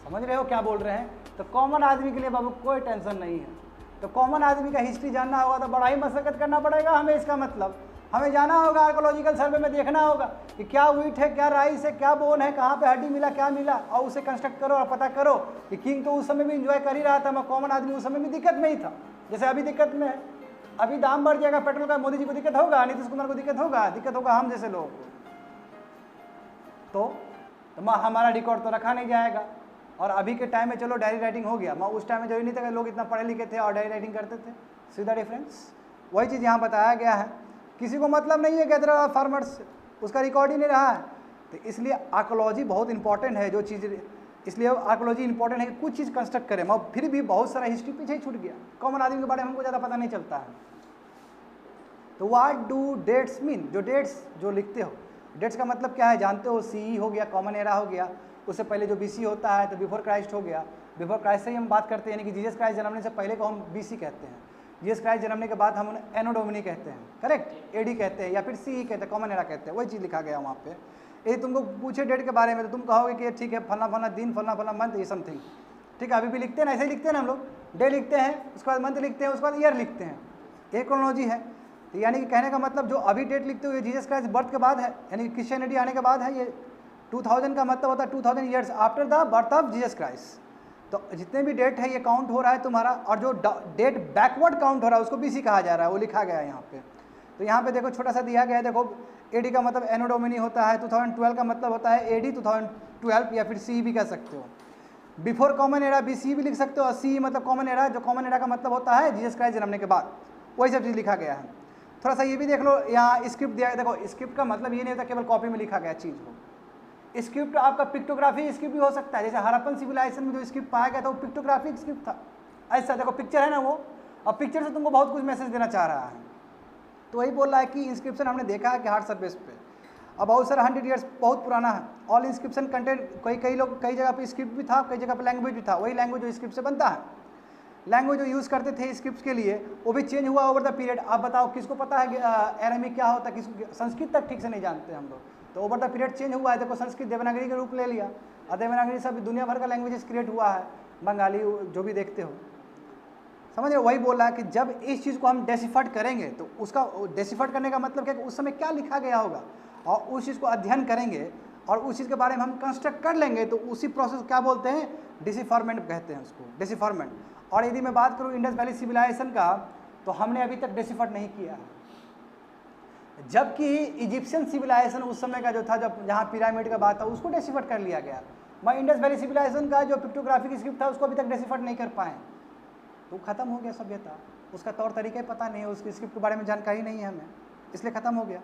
समझ रहे हो क्या बोल रहे हैं? तो कॉमन आदमी के लिए बाबू कोई टेंशन नहीं है। तो कॉमन आदमी का हिस्ट्री जानना होगा तो बड़ा ही मशक्कत करना पड़ेगा हमें। इसका मतलब हमें जाना होगा, आर्कोलॉजिकल सर्वे में देखना होगा कि क्या व्हीट है, क्या राइस है, क्या बोन है, कहाँ पे हड्डी मिला, क्या मिला, और उसे कंस्ट्रक्ट करो और पता करो कि किंग तो उस समय भी इंजॉय कर ही रहा था, मैं कॉमन आदमी उस समय भी दिक्कत में ही था, जैसे अभी दिक्कत में है। अभी दाम बढ़ जाएगा पेट्रोल का, मोदी जी को दिक्कत होगा, नीतीश कुमार को दिक्कत होगा हम जैसे लोगों को, तो हमारा रिकॉर्ड तो रखा नहीं जाएगा। और अभी के टाइम में चलो डायरी राइटिंग हो गया, मैं उस टाइम में जरूरी नहीं था कि लोग इतना पढ़े लिखे थे और डायरी राइटिंग करते थे। सीधा डिफरेंस वही चीज़ यहाँ बताया गया है। किसी को मतलब नहीं है गैदरर और फार्मर्स, उसका रिकॉर्ड ही नहीं रहा है। तो इसलिए आर्कोलॉजी बहुत इंपॉर्टेंट है, जो चीज़ इसलिए आर्कोलॉजी इंपॉर्टेंट है कि कुछ चीज़ कंस्ट्रक्ट करें, मगर फिर भी बहुत सारा हिस्ट्री पीछे ही छूट गया। कॉमन आदमी के बारे में हमको ज़्यादा पता नहीं चलता है। तो व्हाट डू डेट्स मीन? जो डेट्स जो लिखते हो, डेट्स का मतलब क्या है जानते हो? सीई हो गया, कॉमन एरा हो गया, उससे पहले जो बीसी होता है तो बिफोर क्राइस्ट हो गया। बिफोर क्राइस्ट से ही हम बात करते हैं, यानी कि जीसस क्राइस्ट जन्मने से पहले को हम बीसी कहते हैं। जीसस क्राइस्ट जन्मने के बाद हम उन्हें एनो डोमिनी कहते हैं, करेक्ट, एडी कहते हैं, या फिर सीई कहते हैं, कॉमन एरा कहते हैं। वही चीज़ लिखा गया वहाँ पे। यदि तुमको पूछे डेट के बारे में तो तुम कहोगे कि ठीक है फलना फलना दिन, फलना फलना मंथ, ये समथिंग, ठीक है। अभी भी लिखते हैं ना, ऐसे ही लिखते हैं ना हम लोग, डे लिखते हैं, उसके बाद मंथ लिखते हैं, उसके बाद ईयर लिखते हैं, ये क्रोनोलॉजी है। तो यानी कि कहने का मतलब जो अभी डेट लिखते हो ये जीसस क्राइस्ट बर्थ के बाद है, यानी क्रिश्चियनिटी आने के बाद है। ये 2000 का मतलब होता है 2000 years after the birth of Jesus Christ. तो जितने भी डेट है ये काउंट हो रहा है तुम्हारा, और जो डेट बैकवर्ड काउंट हो रहा है उसको बीसी कहा जा रहा है, वो लिखा गया है यहाँ पे। तो यहाँ पे देखो छोटा सा दिया गया है, देखो एडी का मतलब एनो डोमिनी होता है, 2012 का मतलब होता है एडी 2012, या फिर सी भी कह सकते हो। बिफोर कॉमन एरा बीसी भी लिख सकते हो, और सी मतलब कॉमन एरा, जो कॉमन एरा का मतलब होता है जीसस क्राइस्ट जन्मने के बाद, वही सब चीज़ लिखा गया है। थोड़ा सा ये भी देख लो, यहाँ स्क्रिप्ट दिया है। देखो स्क्रिप्ट का मतलब ये नहीं होता केवल कॉपी में लिखा गया चीज़ हो, स्क्रिप्ट आपका पिक्टोग्राफी स्क्रिप्ट भी हो सकता है। जैसे हड़प्पन सिविलाइजेशन में जो स्क्रिप्ट पाया गया था वो पिक्टोग्राफिक स्क्रिप्ट था। ऐसा देखो पिक्चर है ना वो, और पिक्चर से तुमको बहुत कुछ मैसेज देना चाह रहा है। तो वही बोल रहा है कि इंस्क्रिप्शन हमने देखा है कि हार्ड सरफेस पे, अब बहुत सारा 100 ईयर्स बहुत पुराना है। ऑल इंस्क्रिप्शन कंटेंट, कई जगह पे स्क्रिप्ट भी था, कई जगह पे लैंग्वेज भी था, वही लैंग्वेज जो स्क्रिप्ट से बनता है। लैंग्वेज जो यूज़ करते थे स्क्रिप्ट के लिए वो भी चेंज हुआ ओवर द पीरियड। आप बताओ किसको पता है एरामिक क्या होता है, किसको संस्कृत तक ठीक से नहीं जानते हम लोग, तो ओवर द पीरियड चेंज हुआ है। देखो संस्कृत देवनागरी का रूप ले लिया, और देवनागरी से दुनिया भर का लैंग्वेजेस क्रिएट हुआ है, बंगाली जो भी देखते हो, समझ रहे हो। वही बोल रहा है कि जब इस चीज़ को हम डेसिफर्ड करेंगे तो उसका डेसिफर्ड करने का मतलब क्या कि उस समय क्या लिखा गया होगा, और उस चीज़ को अध्ययन करेंगे और उस चीज़ के बारे में हम कंस्ट्रक्ट कर लेंगे, तो उसी प्रोसेस क्या बोलते हैं, डिसिफॉर्मेंट कहते हैं उसको, डिसिफॉर्मेंट। और यदि मैं बात करूँ इंडस वैली सिविलाइजेशन का, तो हमने अभी तक डिसिफर नहीं किया है, जबकि इजिप्शियन सिविलाइजेशन उस समय का जो था, जब जहाँ पिरामिड का बात था उसको डिसिफर कर लिया गया। मैं इंडस वैली सिविलाइजेशन का जो पिक्टोग्राफिक स्क्रिप्ट था उसको अभी तक डिसिफर नहीं कर पाए, तो खत्म हो गया सभ्यता, उसका तौर तरीका ही पता नहीं है, उसकी स्क्रिप्ट के बारे में जानकारी नहीं है हमें, इसलिए खत्म हो गया।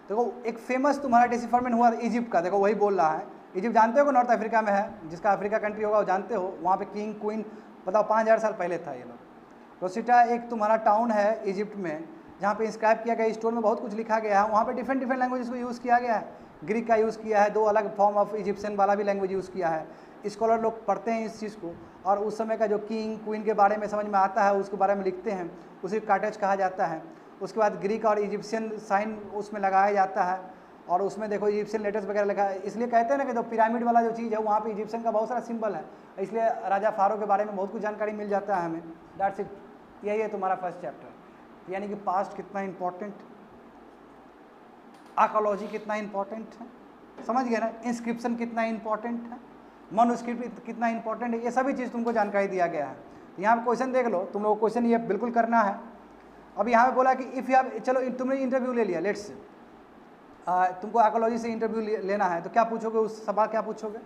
देखो एक फेमस तुम्हारा डिसिफरमेंट हुआ इजिप्ट का, देखो वही बोल रहा है। इजिप्ट जानते हो, नॉर्थ अफ्रीका में है, जिसका अफ्रीका कंट्री होगा वो जानते हो, वहाँ पे किंग क्वीन बताओ 5000 साल पहले था ये लोग। रोसिटा एक तुम्हारा टाउन है इजिप्ट में, जहाँ पे इंस्क्राइब किया गया, स्टोन में बहुत कुछ लिखा गया है, वहाँ पे डिफरेंट लैंग्वेजेस को यूज़ किया गया है, ग्रीक का यूज़ किया है, 2 अलग फॉर्म ऑफ इजिप्शियन वाला भी लैंग्वेज यूज़ किया है। स्कॉलर लोग पढ़ते हैं इस चीज़ को, और उस समय का जो किंग क्वीन के बारे में समझ में आता है उसके बारे में लिखते हैं, उसे कार्टेज कहा जाता है। उसके बाद ग्रीक और इजिप्शियन साइन उसमें लगाया जाता है, और उसमें देखो इजिप्शियन लेटर्स वगैरह लिखा है, इसलिए कहते हैं ना कि जो पिरामिड वाला जो चीज़ है वहाँ पे इजिप्शियन का बहुत सारा सिंबल है, इसलिए राजा फारो के बारे में बहुत कुछ जानकारी मिल जाता है हमें। दैट्स इट, यही है तुम्हारा फर्स्ट चैप्टर, यानी कि पास्ट कितना इंपॉर्टेंट, आर्कोलॉजी कितना इंपॉर्टेंट है, समझ गए ना, इंस्क्रिप्शन कितना इंपॉर्टेंट है, मनुस्क्रिप्ट कितना इंपॉर्टेंट है, ये सभी चीज़ तुमको जानकारी दिया गया है। यहाँ पर क्वेश्चन देख लो, तुम लोग क्वेश्चन ये बिल्कुल करना है। अब यहाँ पे बोला कि इफ़ यू, चलो तुमने इंटरव्यू ले लिया, लेट्स से तुमको आर्कोलॉजी से इंटरव्यू लेना है, तो क्या पूछोगे, उस सवाल क्या पूछोगे,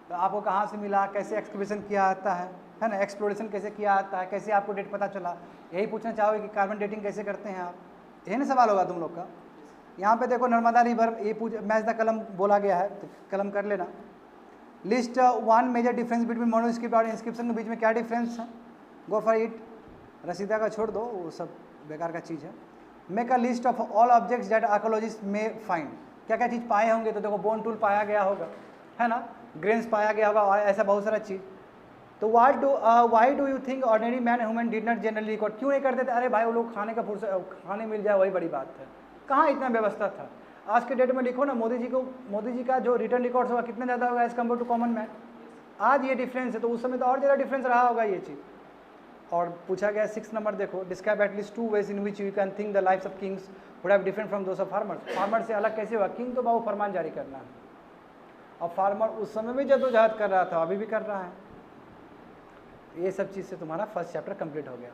तो आपको कहाँ से मिला, कैसे एक्सकवेशन किया जाता है ना, एक्सप्लोरेशन कैसे किया जाता है, कैसे आपको डेट पता चला, यही पूछना चाहोगे कि कार्बन डेटिंग कैसे करते हैं आप, यही ना सवाल होगा तुम लोग का। यहाँ पे देखो नर्मदा रिवर, ये पूछ मैच द कलम बोला गया है, तो कलम कर लेना। List 1 major difference between manuscript और इंस्क्रिप्शन के बीच में क्या डिफरेंस है, गो फॉर इट। रसीदा का छोड़ दो, वो सब बेकार का चीज़ है। Make a list of all objects that archaeologist में फाइंड, क्या क्या चीज़ पाए होंगे, तो देखो बोन टूल पाया गया होगा, है ना, ग्रेन्स पाया गया होगा, और ऐसा बहुत सारा चीज़। तो why do you think ordinary man human did not generally record, क्यों नहीं करते थे, अरे भाई वो लोग खाने का फुर्सत, खाने मिल जाए वही बड़ी बात है, कहाँ इतना व्यवस्था था। आज के डेट में लिखो ना, मोदी जी का जो रिटर्न रिकॉर्ड्स होगा कितना ज़्यादा होगा as compare to common man, आज ये डिफरेंस है, तो उस समय तो और ज़्यादा डिफरेंस रहा होगा ये चीज़। और पूछा गया 6 नंबर देखो, describe at least 2 ways in which you can think the lifes of kings would have different from those of farmers. Farmer से अलग कैसे हुआ, किंग तो बाबू फरमान जारी करना है, और फार्मर उस समय भी जद्दोजहद कर रहा था, अभी भी कर रहा है। ये सब चीज़ से तुम्हारा फर्स्ट चैप्टर कंप्लीट हो गया।